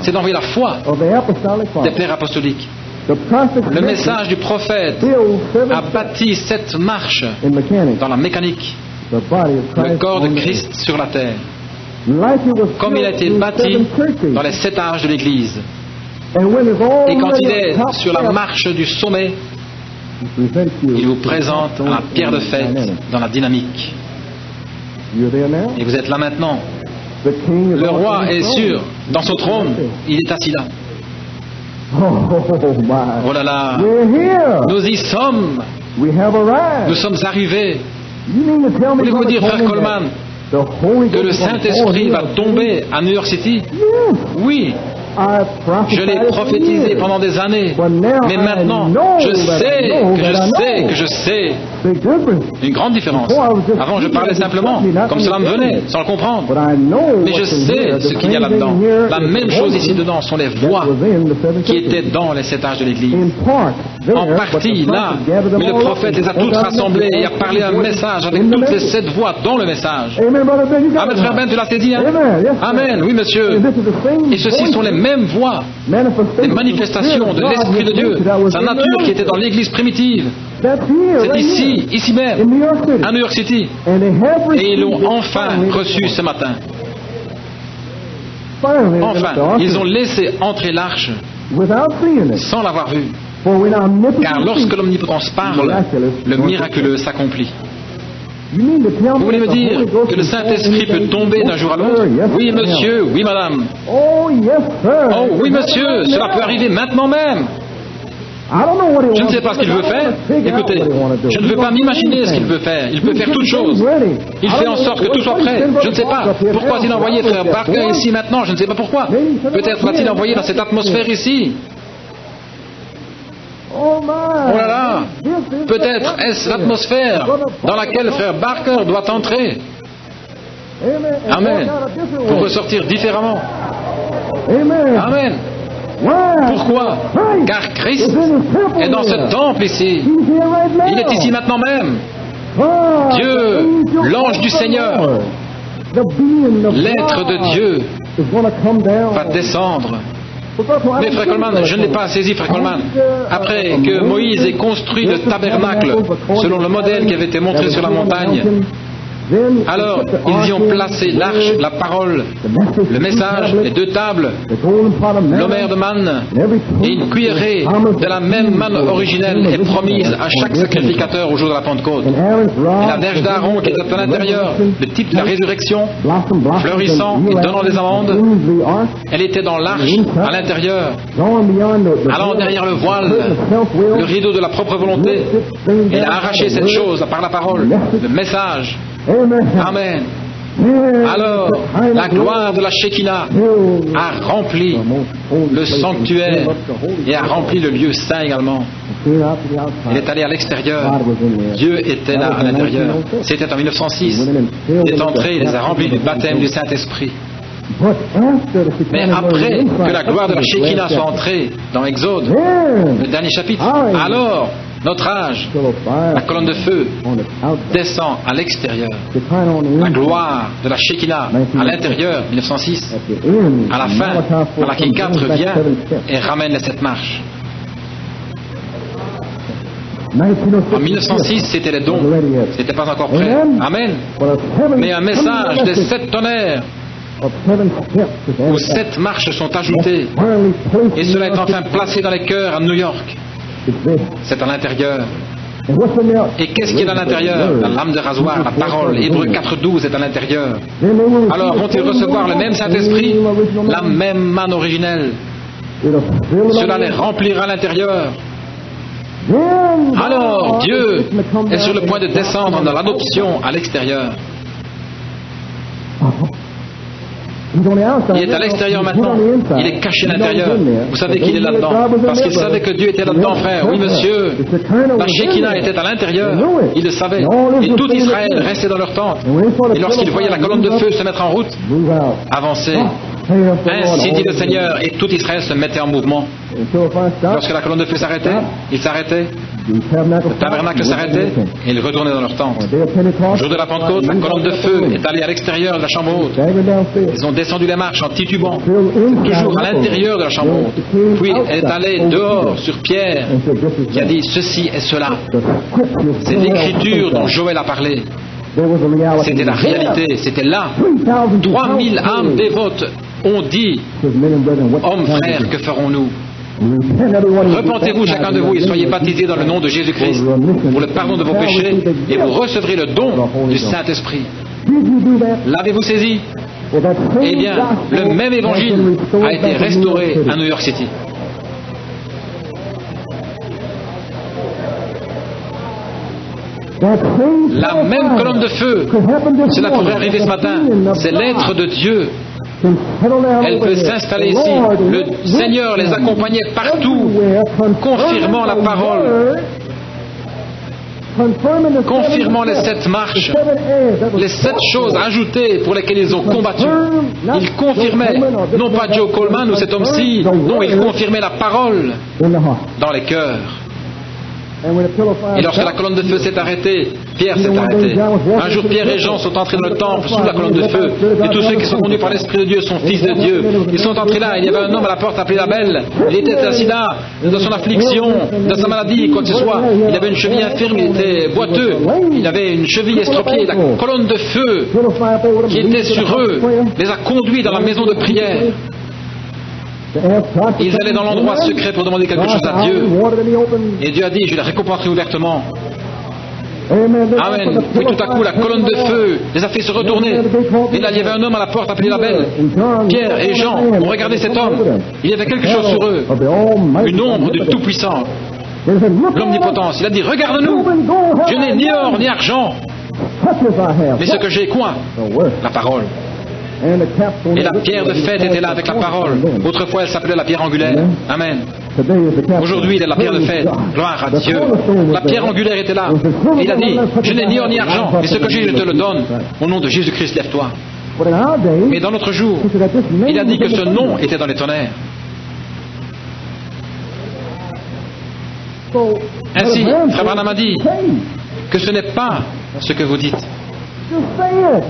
c'est d'envoyer la foi des pères apostoliques. Le message du prophète a bâti 7 marches dans la mécanique, le corps de Christ sur la terre, comme il a été bâti dans les 7 âges de l'Église. Et quand il est sur la marche du sommet, il vous présente la pierre de fête dans la dynamique. Et vous êtes là maintenant. Le roi est sûr, dans son trône, il est assis là. Oh là là, nous y sommes. Nous sommes arrivés. Voulez-vous dire, frère Coleman, que le Saint-Esprit va tomber à New York City? Oui. Je l'ai prophétisé pendant des années, mais maintenant, je sais. Une grande différence. Avant, je parlais simplement, comme cela me venait, sans le comprendre. Mais je sais ce qu'il y a là-dedans. La même chose ici dedans sont les voix qui étaient dans les 7 âges de l'Église. En partie, là, mais le prophète les a toutes rassemblées et a parlé un message avec toutes les 7 voix dans le message. Amen, frère Ben, tu l'as saisi, hein? Amen, oui, monsieur. Et ceci sont les mêmes voix, des manifestations de l'Esprit de Dieu, sa nature qui était dans l'Église primitive. C'est ici même, à New York City. Et ils l'ont enfin reçu ce matin. Enfin, ils ont laissé entrer l'arche sans l'avoir vue. Car lorsque l'omnipotence parle, le miraculeux s'accomplit. Vous voulez me dire que le Saint-Esprit peut tomber d'un jour à l'autre? Oui, monsieur, oui, madame. Oh, oui, monsieur, cela peut arriver maintenant même. Je ne sais pas ce qu'il veut faire. Écoutez, je ne veux pas m'imaginer ce qu'il veut faire. Il peut faire toutes choses. Il fait en sorte que tout soit prêt. Je ne sais pas. Pourquoi a-t-il envoyé frère Barker ici maintenant? Je ne sais pas pourquoi. Peut-être va-t-il envoyer dans cette atmosphère ici. Oh là là! Peut-être est-ce l'atmosphère dans laquelle frère Barker doit entrer. Amen. Pour ressortir différemment. Amen. Pourquoi? Car Christ est dans ce temple ici. Il est ici maintenant même. Dieu, l'ange du Seigneur, l'être de Dieu va descendre Mais Frère Coleman, je ne l'ai pas saisi, Frère Coleman. Après que Moïse ait construit le tabernacle selon le modèle qui avait été montré sur la montagne, alors ils y ont placé l'arche, la parole, le message, les 2 tables, l'homère de manne et une cuillerée de la même manne originelle est promise à chaque sacrificateur au jour de la Pentecôte. Et la verge d'Aaron qui était à l'intérieur, le type de la résurrection, fleurissant et donnant des amandes, elle était dans l'arche à l'intérieur, allant derrière le voile, le rideau de la propre volonté. Elle a arraché cette chose par la parole, le message. Amen. Alors, la gloire de la Shekinah a rempli le sanctuaire et a rempli le lieu saint également. Elle est allée à l'extérieur. Dieu était là à l'intérieur. C'était en 1906. Il est entré, il les a remplis du baptême du Saint-Esprit. Mais après que la gloire de la Shekinah soit entrée dans Exode, le dernier chapitre, alors notre âge, la colonne de feu, descend à l'extérieur. La gloire de la Shekinah à l'intérieur, 1906. À la fin, Malachi 4 vient et ramène les 7 marches. En 1906, c'était les dons. C'était pas encore prêt. Amen. Mais un message des 7 tonnerres où 7 marches sont ajoutées, et cela est enfin placé dans les cœurs à New York. C'est à l'intérieur. Et qu'est-ce qui est à l'intérieur? La lame de rasoir, la parole. Hébreux 4.12 est à l'intérieur. Alors vont-ils recevoir le même Saint-Esprit, la même manne originelle? Cela les remplira à l'intérieur. Alors Dieu est sur le point de descendre dans l'adoption à l'extérieur. Il est à l'extérieur maintenant. Il est caché à l'intérieur. Vous savez qu'il est là-dedans. Parce qu'il savait que Dieu était là-dedans, frère. Oui, monsieur. La Shekinah était à l'intérieur. Il le savait. Et tout Israël restait dans leur tente. Et lorsqu'il voyait la colonne de feu se mettre en route, avancer. Ainsi dit le Seigneur. Et tout Israël se mettait en mouvement. Lorsque la colonne de feu s'arrêtait, il s'arrêtait. Le tabernacle s'arrêtait et ils retournaient dans leur tente. Au jour de la Pentecôte, la colonne de feu est allée à l'extérieur de la chambre haute. Ils ont descendu les marches en titubant. C'est toujours à l'intérieur de la chambre haute. Puis elle est allée dehors sur Pierre qui a dit ceci et cela. C'est l'écriture dont Joël a parlé. C'était la réalité, c'était là. 3000 âmes dévotes ont dit hommes, frères, que ferons-nous? Repentez-vous chacun de vous et soyez baptisés dans le nom de Jésus-Christ pour le pardon de vos péchés et vous recevrez le don du Saint-Esprit. L'avez-vous saisi? Eh bien, le même évangile a été restauré à New York City. La même colonne de feu, cela pourrait arriver ce matin, c'est l'être de Dieu. Elle peut s'installer ici. Le Seigneur les accompagnait partout, confirmant la parole, confirmant les 7 marches, les 7 choses ajoutées pour lesquelles ils ont combattu. Ils confirmaient, non pas Joe Coleman ou cet homme-ci, non, ils confirmaient la parole dans les cœurs. Et lorsque la colonne de feu s'est arrêtée, Pierre s'est arrêté. Un jour, Pierre et Jean sont entrés dans le temple sous la colonne de feu. Et tous ceux qui sont conduits par l'Esprit de Dieu sont fils de Dieu. Ils sont entrés là. Il y avait un homme à la porte appelé Abel. Il était assis là, dans son affliction, dans sa maladie, quoi que ce soit. Il avait une cheville infirme, il était boiteux. Il avait une cheville estropiée. La colonne de feu qui était sur eux les a conduits dans la maison de prière. Ils allaient dans l'endroit secret pour demander quelque chose à Dieu. Et Dieu a dit, je les récompenserai ouvertement. Amen. Puis tout à coup, la colonne de feu les a fait se retourner. Et là, il y avait un homme à la porte appelé Abel. Pierre et Jean ont regardé cet homme. Il y avait quelque chose sur eux. Une ombre du Tout-Puissant. L'Omnipotence. Il a dit, regarde-nous. Je n'ai ni or ni argent. Mais ce que j'ai, quoi? La parole. Et la pierre de fête était là avec la parole. Autrefois, elle s'appelait la pierre angulaire. Amen. Aujourd'hui, il est la pierre de fête. Gloire à Dieu. La pierre angulaire était là. Et il a dit, je n'ai ni or ni argent, mais ce que j'ai, je te le donne. Au nom de Jésus-Christ, lève-toi. Mais dans notre jour, il a dit que ce nom était dans les tonnerres. Ainsi, Frère Branham a dit que ce n'est pas ce que vous dites.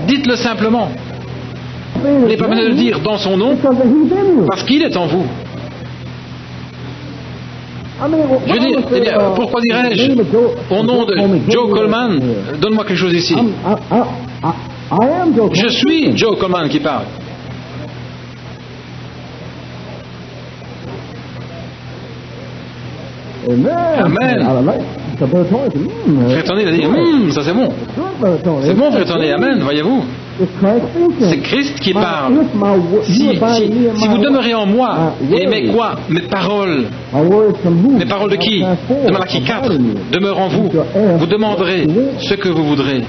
Dites-le simplement. Vous n'avez pas besoin de le dire dans son nom, parce qu'il est en vous. Je dis, eh bien, pourquoi dirais-je, au nom de Joe Coleman, donne-moi quelque chose ici. Je suis Joe Coleman qui parle. Amen. Frère Tony, il a dit, ça c'est bon. C'est bon, Frère Tony, amen, voyez-vous. C'est Christ qui parle. Si vous demeurez en moi, et mes paroles de qui? De Malachie 4, demeurent en vous. Vous demanderez ce que vous voudrez.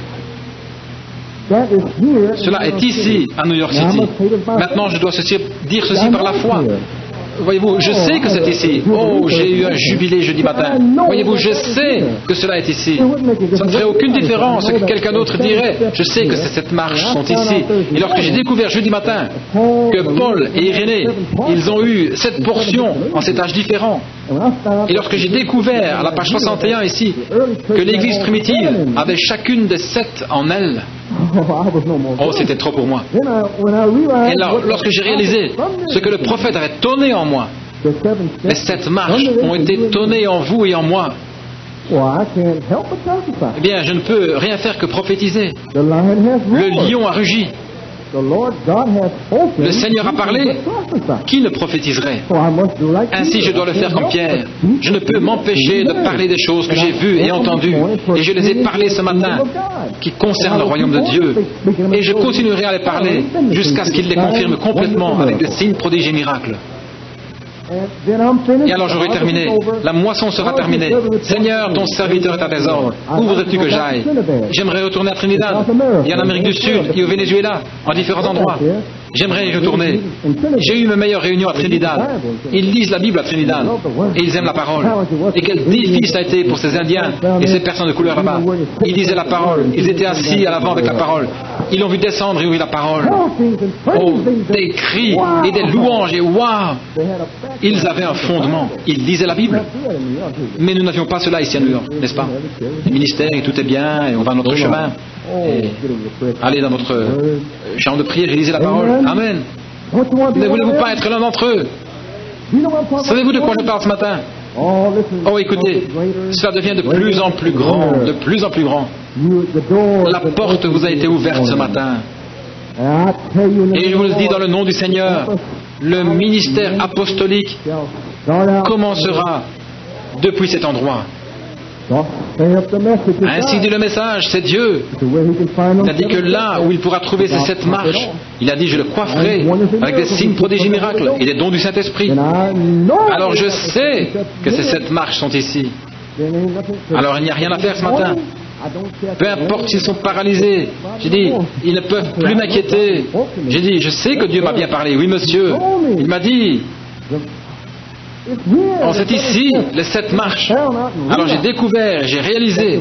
Cela est ici, à New York City. Maintenant, je dois dire ceci par la foi. Voyez-vous, je sais que c'est ici. Oh, j'ai eu un jubilé jeudi matin. Voyez-vous, je sais que cela est ici. Ça ne ferait aucune différence ce que quelqu'un d'autre dirait. Je sais que cette marche sont ici. Et lorsque j'ai découvert jeudi matin que Paul et Irénée, ils ont eu 7 portions en 7 âges différents. Et lorsque j'ai découvert, à la page 61 ici, que l'Église primitive avait chacune des 7 en elle, oh, c'était trop pour moi. Et alors, lorsque j'ai réalisé ce que le prophète avait tonné en moi, les 7 marches ont été tonnées en vous et en moi, eh bien, je ne peux rien faire que prophétiser. Le lion a rugi. Le Seigneur a parlé. Qui ne prophétiserait? Ainsi, je dois le faire comme Pierre. Je ne peux m'empêcher de parler des choses que j'ai vues et entendues. Et je les ai parlées ce matin, qui concernent le royaume de Dieu. Et je continuerai à les parler jusqu'à ce qu'il les confirme complètement avec des signes, prodiges et miracles. Et alors j'aurai terminé. La moisson sera terminée. Seigneur, ton serviteur est à tes ordres. Où voudrais-tu que j'aille? J'aimerais retourner à Trinidad, et en Amérique du Sud, et au Venezuela, en différents endroits. J'aimerais y retourner. J'ai eu mes meilleures réunions à Trinidad. Ils lisent la Bible à Trinidad, et ils aiment la parole. Et quel défi ça a été pour ces Indiens et ces personnes de couleur là-bas. Ils lisaient la parole. Ils étaient assis à l'avant avec la parole. Ils l'ont vu descendre et ouvrir la parole. Oh, des cris et des louanges, et waouh! Ils avaient un fondement. Ils lisaient la Bible. Mais nous n'avions pas cela ici à New York, n'est-ce pas? Les ministères et tout est bien, et on va à notre chemin. Et allez dans votre chambre de prière et lisez la parole. Amen. Ne voulez-vous pas être l'un d'entre eux? Savez-vous de quoi je parle ce matin? Oh, écoutez, cela devient de plus en plus grand, de plus en plus grand. La porte vous a été ouverte ce matin. Et je vous le dis dans le nom du Seigneur, le ministère apostolique commencera depuis cet endroit. Ainsi dit le message, c'est Dieu. Il a dit que là où il pourra trouver ces 7 marches, il a dit je le coifferai avec des signes, prodiges et miracles et des dons du Saint-Esprit. Alors je sais que ces 7 marches sont ici. Alors il n'y a rien à faire ce matin. Peu importe s'ils sont paralysés. J'ai dit, ils ne peuvent plus m'inquiéter. J'ai dit, je sais que Dieu m'a bien parlé. Oui, monsieur. Il m'a dit, oh, c'est ici, les 7 marches. Alors j'ai découvert, j'ai réalisé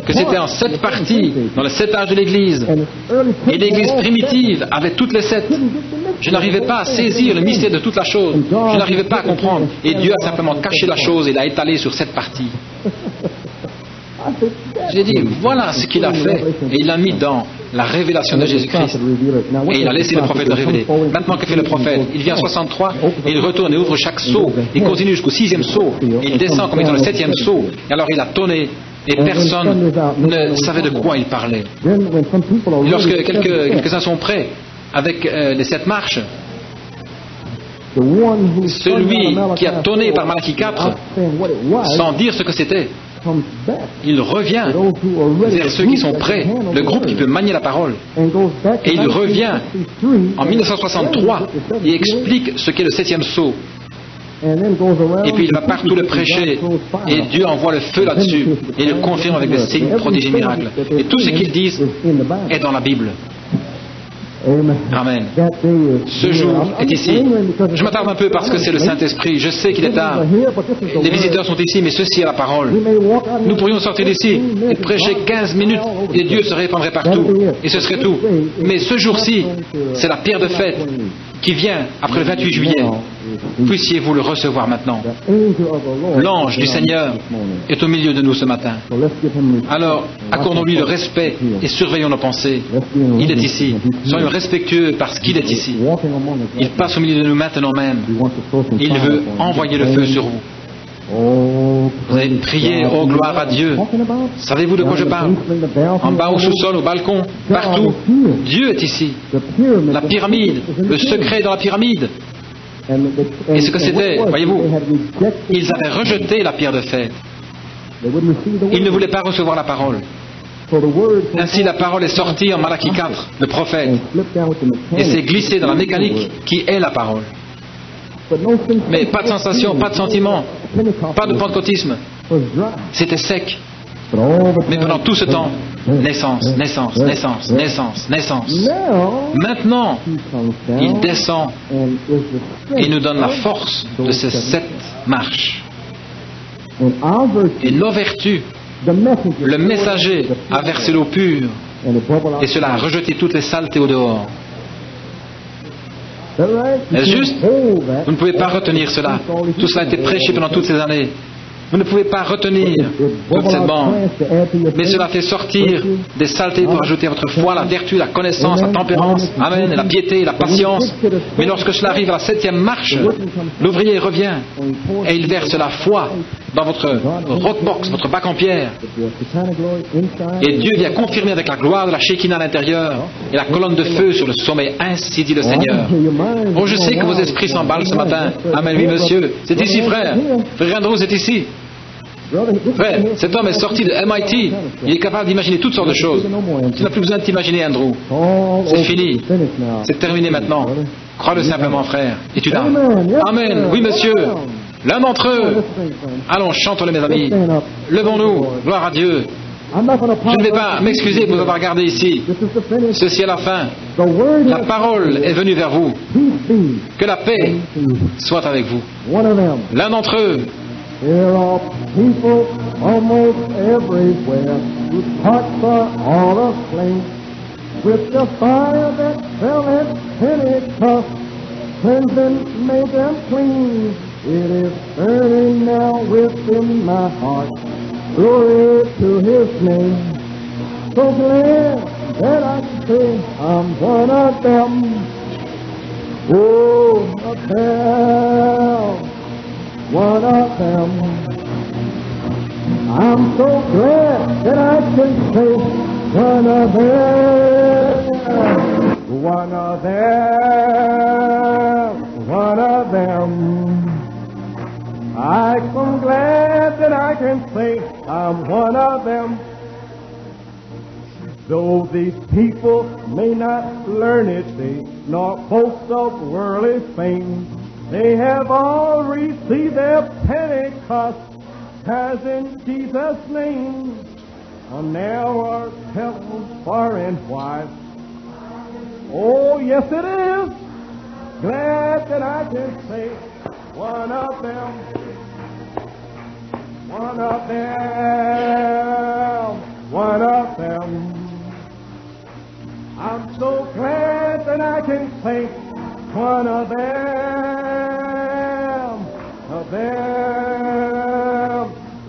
que c'était en 7 parties, dans les 7 âges de l'Église. Et l'Église primitive avait toutes les 7. Je n'arrivais pas à saisir le mystère de toute la chose. Je n'arrivais pas à comprendre. Et Dieu a simplement caché la chose et l'a étalée sur 7 parties. J'ai dit, voilà ce qu'il a fait. Et il l'a mis dans la révélation de Jésus-Christ. Et il a laissé le prophète le révéler. Maintenant, que fait le prophète? Il vient à 63, et il retourne et ouvre chaque sceau. Il continue jusqu'au 6e sceau. Et il descend comme étant le 7e sceau. Et alors il a tonné. Et personne ne savait de quoi il parlait. Et lorsque quelques-uns sont prêts avec les 7 marches, celui qui a tonné par Malachie 4, sans dire ce que c'était, il revient vers ceux qui sont prêts, le groupe qui peut manier la parole. Et il revient en 1963 et explique ce qu'est le 7e sceau. Et puis il va partout le prêcher et Dieu envoie le feu là-dessus et le confirme avec des signes, prodiges et miracles. Et tout ce qu'ils disent est dans la Bible. Amen. Ce jour est ici. Je m'attarde un peu parce que c'est le Saint-Esprit. Je sais qu'il est tard. Les visiteurs sont ici, mais ceci est la parole. Nous pourrions sortir d'ici et prêcher 15 minutes et Dieu se répandrait partout. Et ce serait tout. Mais ce jour-ci, c'est la pierre de fête qui vient après le 28 juillet. Puissiez-vous le recevoir maintenant. L'ange du Seigneur est au milieu de nous ce matin. Alors, accordons-lui le respect et surveillons nos pensées. Il est ici. Soyons respectueux parce qu'il est ici. Il passe au milieu de nous maintenant même. Il veut envoyer le feu sur vous. Vous avez prié, oh gloire à Dieu. Savez-vous de quoi je parle? En bas, au sous-sol, au balcon, partout. Dieu est ici. La pyramide, le secret dans la pyramide. Et ce que c'était, voyez-vous, ils avaient rejeté la pierre de fête. Ils ne voulaient pas recevoir la parole. Ainsi, la parole est sortie en Malachie 4, le prophète, et s'est glissée dans la mécanique qui est la parole. Mais pas de sensation, pas de sentiment, pas de pentecôtisme. C'était sec. Mais pendant tout ce temps, naissance, naissance, naissance, naissance, naissance. Maintenant, il descend et nous donne la force de ces 7 marches. Et nos vertus, le messager a versé l'eau pure et cela a rejeté toutes les saletés au dehors. Est-ce juste? Vous ne pouvez pas retenir cela. Tout cela a été prêché pendant toutes ces années. Vous ne pouvez pas retenir toute cette bande. Mais cela fait sortir des saletés pour ajouter à votre foi la vertu, la connaissance, la tempérance, amen, et la piété, la patience. Mais lorsque cela arrive à la 7e marche, l'ouvrier revient et il verse la foi dans votre rockbox, votre bac en pierre. Et Dieu vient confirmer avec la gloire de la Shekinah à l'intérieur et la colonne de feu sur le sommet. Ainsi dit le Seigneur. Oh, je sais que vos esprits s'emballent ce matin. Amen, oui, monsieur. C'est ici, frère. Frère Andrew, c'est ici. Frère, cet homme est sorti de MIT. Il est capable d'imaginer toutes sortes de choses. Tu n'as plus besoin de t'imaginer, Andrew. C'est fini. C'est terminé maintenant. Crois-le simplement, frère. Et tu l'as. Amen. Oui, monsieur. L'un d'entre eux. Allons, chantons-le, mes amis. Levons-nous. Gloire à Dieu. Je ne vais pas m'excuser pour vous avoir gardé ici. Ceci est la fin. La parole est venue vers vous. Que la paix soit avec vous. L'un d'entre eux. There are people almost everywhere whose hearts are all aflame with the fire that fell at Pentecost, cleansed and made them clean. It is burning now within my heart. Glory to His name. So glad that I can say I'm one of them. Oh, one of them. I'm so glad that I can say one of them. One of them. One of them. I'm so glad that I can say I'm one of them. Though these people may not learn it, they nor boast of worldly fame, they have all received their Pentecost, as in Jesus' name. And now our heavens far and wide. Oh, yes it is. Glad that I can say one of them. One of them. One of them. I'm so glad that I can say one of them,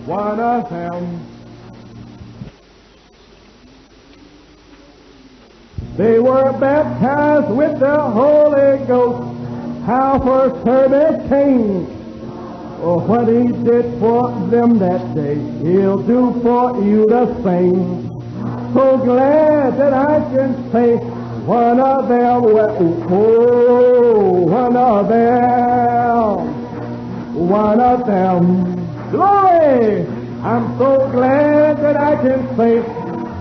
one of them. They were baptized with the Holy Ghost. How first service came, or what He did for them that day, He'll do for you the same. So glad that I can say one of them, oh, one of them, one of them. Glory! I'm so glad that I can say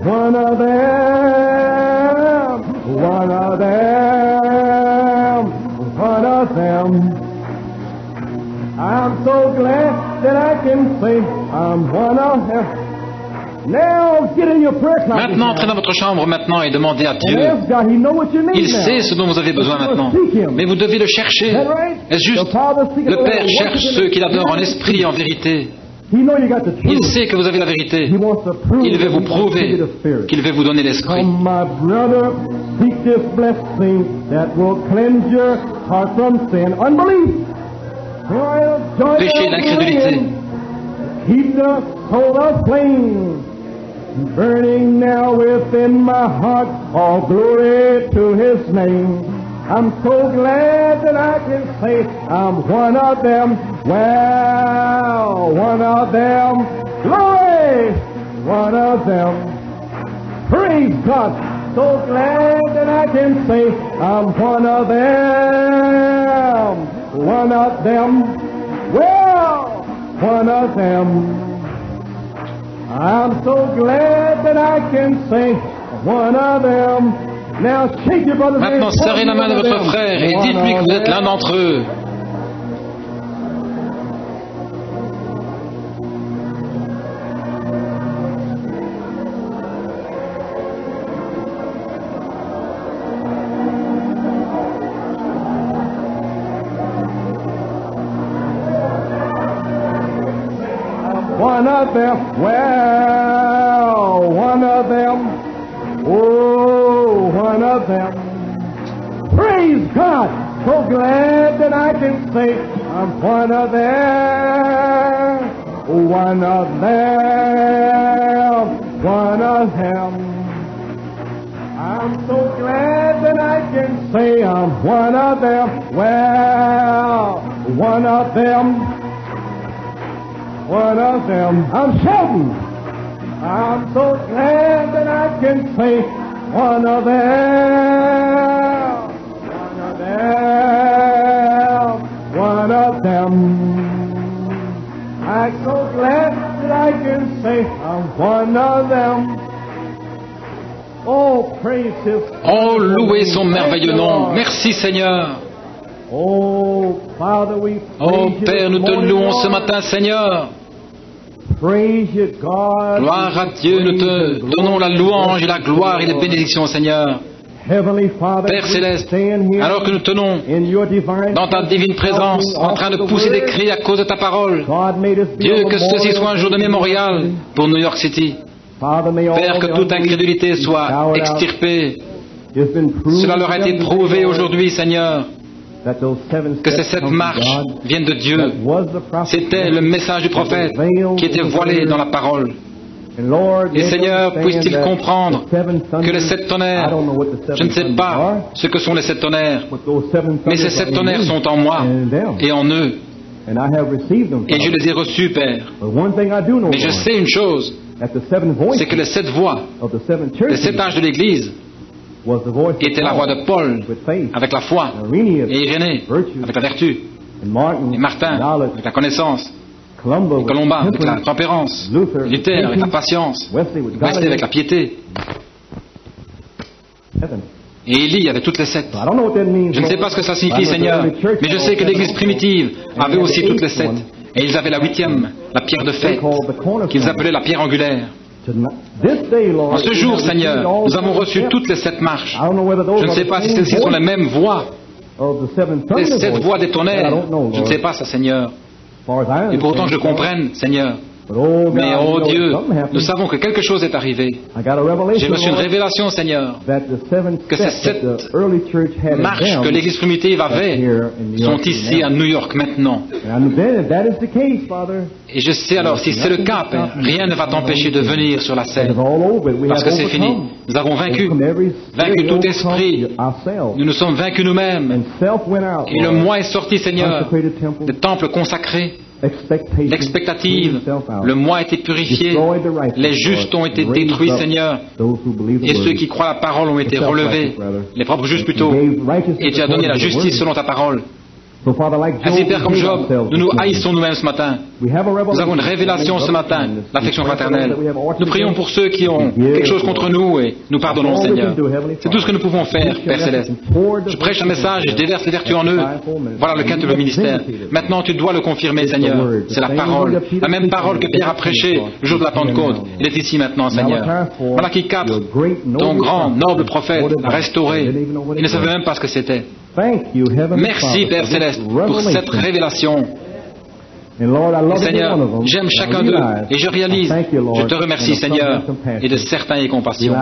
one of them, one of them, one of them. I'm so glad that I can say I'm one of them. Maintenant, entrez dans votre chambre maintenant et demandez à Dieu. Il sait ce dont vous avez besoin maintenant. Mais vous devez le chercher. Est-ce juste? Le Père cherche ceux qui l'adorent en esprit et en vérité. Il sait que vous avez la vérité. Il veut vous prouver qu'il veut vous donner l'esprit. Péché, l'incrédulité. Burning now within my heart, all glory to His name. I'm so glad that I can say I'm one of them. Well, one of them. Glory! One of them. Praise God. So glad that I can say I'm one of them. One of them. Well, one of them. I'm so glad that I can say one of them. Now shake your brother's hand. Maintenant, serrez la main de votre frère et dites-lui que vous êtes l'un d'entre eux. One of them, well, one of them, oh, one of them. Praise God! So glad that I can say I'm one of them, one of them, one of them. I'm so glad that I can say I'm one of them, well, one of them. One of them, I'm shouting. I'm so glad that I can say one of them. One of them. One of them. I'm so glad that I can say I'm one of them. Oh, praise His. Oh, louez son merveilleux nom. Merci Seigneur. Oh, Father, we Oh Père, nous te louons ce matin, Seigneur. Gloire à Dieu, nous te donnons la louange et la gloire et les bénédictions, Seigneur. Père Céleste, alors que nous tenons dans ta divine présence, en train de pousser des cris à cause de ta parole, Dieu, que ceci soit un jour de mémorial pour New York City. Père, que toute incrédulité soit extirpée. Cela leur a été prouvé aujourd'hui, Seigneur, que ces 7 marches viennent de Dieu. C'était le message du prophète qui était voilé dans la parole. Et Seigneur, puisse-t-il comprendre que les 7 tonnerres, je ne sais pas ce que sont les 7 tonnerres, mais ces 7 tonnerres sont en moi et en eux. Et je les ai reçus, Père. Mais je sais une chose, c'est que les 7 voix, les 7 âges de l'Église, était la voix de Paul avec la foi, et Irénée avec la vertu, et Martin avec la connaissance, et Colomba avec la tempérance, Luther avec la patience, Wesley avec la piété, et Élie avec toutes les 7. Je ne sais pas ce que ça signifie, Seigneur, mais je sais que l'Église primitive avait aussi toutes les 7, et ils avaient la 8e, la pierre de fête, qu'ils appelaient la pierre angulaire. En ce jour, Seigneur, nous avons reçu toutes les 7 marches. Je ne sais pas si celles-ci sont les mêmes voix, les 7 voix des tonnerres. Je ne sais pas ça, Seigneur. Et pour autant que je comprenne, Seigneur. Mais, oh Dieu, nous savons que quelque chose est arrivé. J'ai reçu une révélation, Seigneur, que ces 7 marches que l'Église primitive avait sont ici à New York maintenant. Et je sais alors, si c'est le cas, Père, rien ne va t'empêcher de venir sur la scène. Parce que c'est fini. Nous avons vaincu tout esprit. Nous nous sommes vaincus nous-mêmes. Et le moi est sorti, Seigneur, des temples consacrés. L'expectative, le moi a été purifié, les justes ont été détruits, Seigneur, et ceux qui croient la parole ont été relevés, les propres justes plutôt, et tu as donné la justice selon ta parole. Ainsi, Père, comme Job, nous nous haïssons nous-mêmes ce matin. Nous avons une révélation ce matin, l'affection fraternelle. Nous prions pour ceux qui ont quelque chose contre nous et nous pardonnons, Seigneur. C'est tout ce que nous pouvons faire, Père Céleste. Je prêche un message et je déverse les vertus en eux. Voilà le quintuple ministère. Maintenant, tu dois le confirmer, Seigneur. C'est la parole, la même parole que Pierre a prêchée le jour de la Pentecôte. Elle est ici maintenant, Seigneur. Malachie 4, ton grand, noble prophète a restauré. Il ne savait même pas ce que c'était. Merci, Père Céleste, pour cette révélation. Seigneur, j'aime chacun d'eux et je réalise, je te remercie, Seigneur, et de certains aient compassion.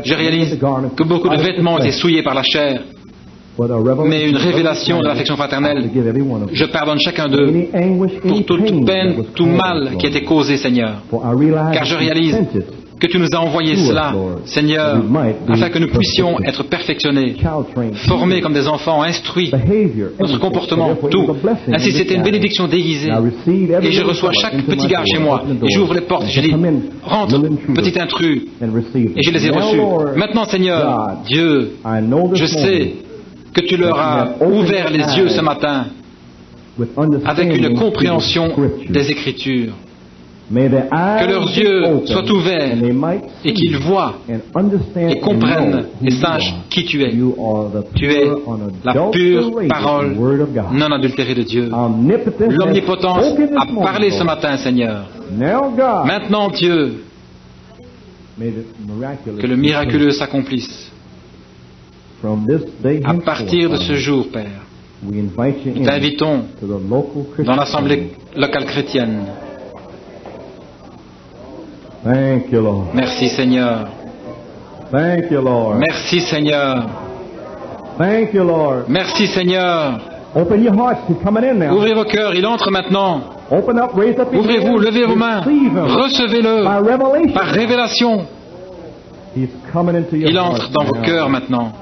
Je réalise que beaucoup de vêtements ont été souillés par la chair, mais une révélation de l'affection fraternelle. Je pardonne chacun d'eux pour toute peine, tout mal qui a été causé, Seigneur, car je réalise que tu nous as envoyé cela, Seigneur, afin que nous puissions être perfectionnés, formés comme des enfants, instruits, notre comportement, tout. Ainsi, c'était une bénédiction déguisée. Et je reçois chaque petit gars chez moi, et j'ouvre les portes, et je dis, rentre, petit intrus, et je les ai reçus. Maintenant, Seigneur, Dieu, je sais que tu leur as ouvert les yeux ce matin avec une compréhension des Écritures. Que leurs yeux soient ouverts et qu'ils voient et comprennent et sachent qui tu es. Tu es la pure parole non adultérée de Dieu. L'Omnipotence a parlé ce matin, Seigneur. Maintenant, Dieu, que le miraculeux s'accomplisse. À partir de ce jour, Père, nous t'invitons dans l'assemblée locale chrétienne. Merci Seigneur. Merci Seigneur. Merci Seigneur. Ouvrez vos cœurs, il entre maintenant. Ouvrez-vous, levez vos mains, recevez-le par révélation. Il entre dans vos cœurs maintenant.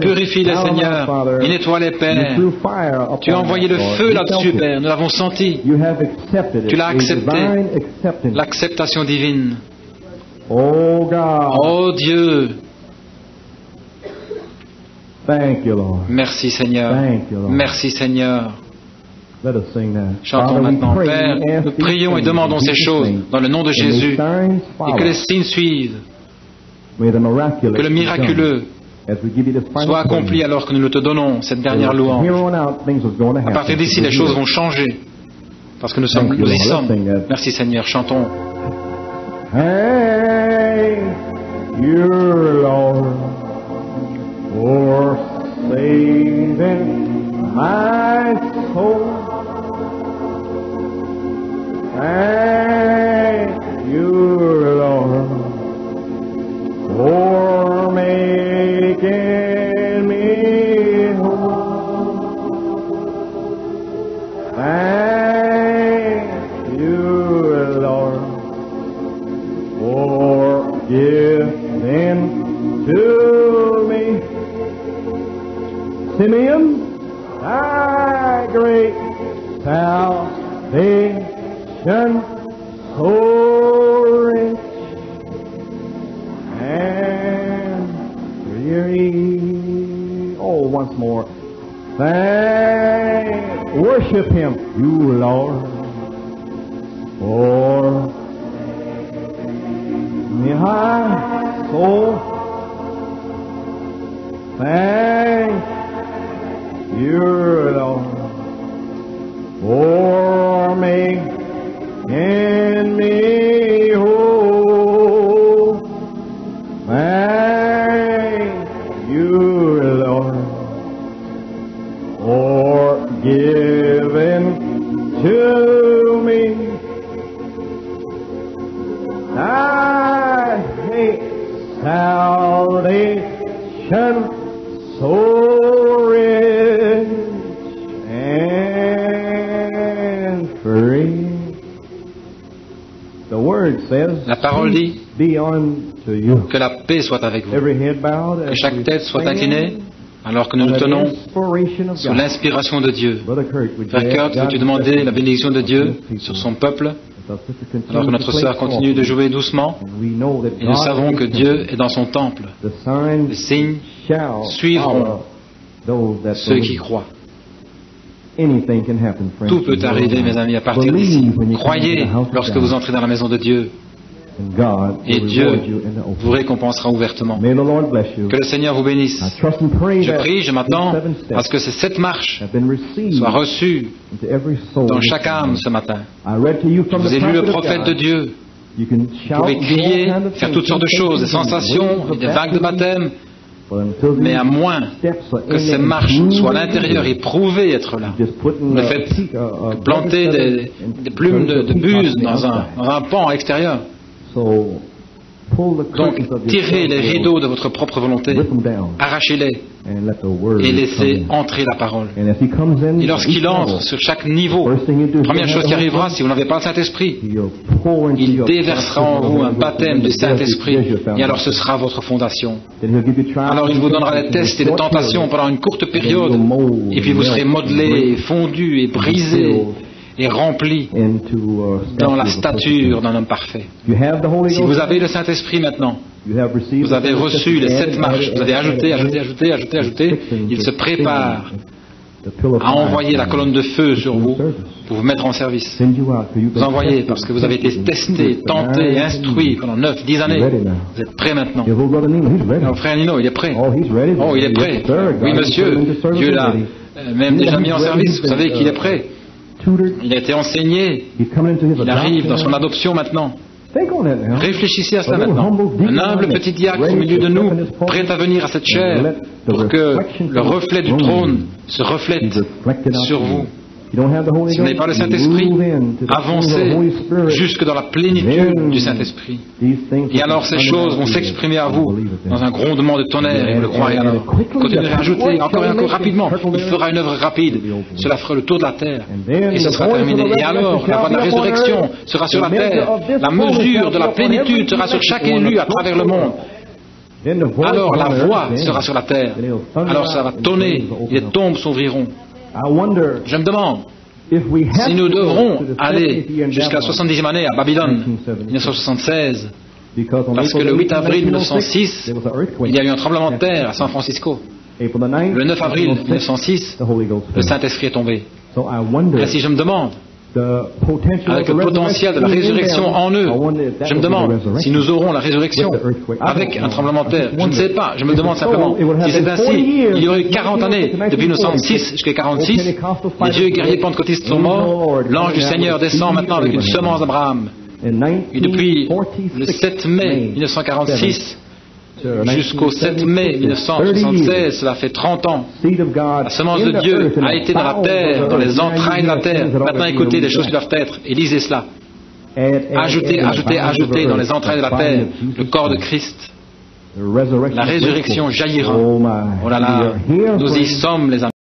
Purifie-les, Seigneur, et nettoie-les, Père. Tu as envoyé le feu là-dessus, Père, nous l'avons senti. Tu l'as accepté, l'acceptation divine. Oh Dieu. Merci, Seigneur. Merci, Seigneur. Chantons maintenant, Père, nous prions et demandons ces choses dans le nom de Jésus, et que les signes suivent, que le miraculeux soit accompli alors que nous te donnons cette dernière louange. À partir d'ici, les choses vont changer, parce que nous y sommes. Merci Seigneur, chantons. Thank you, Lord, for saving my soul. Thank you, Lord, for making me whole. Thank you, Lord, for giving to me. Simeon, thy great salvation, so rich and free. Oh, once more. Worship Him, you Lord, for my soul. Thank you, Lord, for making me whole. Thank you, Lord, for giving to me thy salvation, so rich and free. The word says, La parole dit be unto you. Que la paix soit avec vous, Every head bowed, que chaque tête soit inclinée, alors que nous nous tenons sous l'inspiration de Dieu. Frère Kurt, veux-tu demander la bénédiction de Dieu sur son peuple, alors que notre sœur continue de jouer doucement, et nous savons que Dieu est dans son temple. Les signes suivront ceux qui croient. Tout peut arriver, mes amis, à partir d'ici. Croyez lorsque vous entrez dans la maison de Dieu, et Dieu vous récompensera ouvertement. Que le Seigneur vous bénisse. Je prie, je m'attends à ce que ces 7 marches soient reçues dans chaque âme ce matin. Je vous ai lu le prophète de Dieu. Vous pouvez crier, faire toutes sortes de choses, des sensations, des vagues de baptême, mais à moins que ces marches soient à l'intérieur et prouvées être là. Le fait de planter des plumes de buse dans un pan extérieur. Donc, tirez les rideaux de votre propre volonté, arrachez-les et laissez entrer la parole. Et lorsqu'il entre sur chaque niveau, première chose qui arrivera, si vous n'avez pas le Saint-Esprit, il déversera en vous un baptême du Saint-Esprit, et alors ce sera votre fondation. Alors il vous donnera des tests et des tentations pendant une courte période, et puis vous serez modelé, fondu et brisé et rempli dans la stature d'un homme parfait. Si vous avez le Saint-Esprit maintenant, vous avez reçu les 7 marches, vous avez ajouté, il se prépare à envoyer la colonne de feu sur vous pour vous mettre en service. Vous envoyez parce que vous avez été testé, tenté, instruit pendant 9-10 années. Vous êtes prêt maintenant. Mon frère Nino, il est prêt. Oh, il est prêt. Oui, monsieur, Dieu l'a même déjà mis en service. Vous savez qu'il est prêt. Il a été enseigné. Il arrive dans son adoption maintenant. Réfléchissez à cela maintenant. Un humble petit diacre au milieu de nous, prêt à venir à cette chair pour que le reflet du trône se reflète sur vous. Si vous n'avez pas le Saint-Esprit, avancez jusque dans la plénitude du Saint-Esprit. Et alors ces choses vont s'exprimer à vous dans un grondement de tonnerre, et vous le croirez alors. Continuez à ajouter encore et encore rapidement. Il fera une œuvre rapide. Cela fera le tour de la terre. Et ce sera terminé. Et alors, la voix de la résurrection sera sur la terre. La mesure de la plénitude sera sur chaque élu à travers le monde. Alors la voix sera sur la terre. Alors ça va tonner et les tombes s'ouvriront. Je me demande si nous devrons aller jusqu'à la 70e année à Babylone, 1976, parce que le 8 avril 1906, il y a eu un tremblement de terre à San Francisco. Le 9 avril 1906, le Saint-Esprit est tombé. Ainsi, je me demande, avec le potentiel de la résurrection en eux, je me demande si nous aurons la résurrection avec un tremblement de terre. Je ne sais pas, je me demande simplement. Si c'est ainsi, il y aurait eu 40 années, depuis 1906 jusqu'à 46, les vieux guerriers pentecôtistes sont morts, l'ange du Seigneur descend maintenant avec une semence d'Abraham. Et depuis le 7 mai 1946, jusqu'au 7 mai 1976, cela fait 30 ans. La semence de Dieu a été dans la terre, dans les entrailles de la terre. Maintenant, écoutez les choses qui doivent être et lisez cela. Ajoutez dans les entrailles de la terre le corps de Christ. La résurrection jaillira. Oh là là, nous y sommes les amis.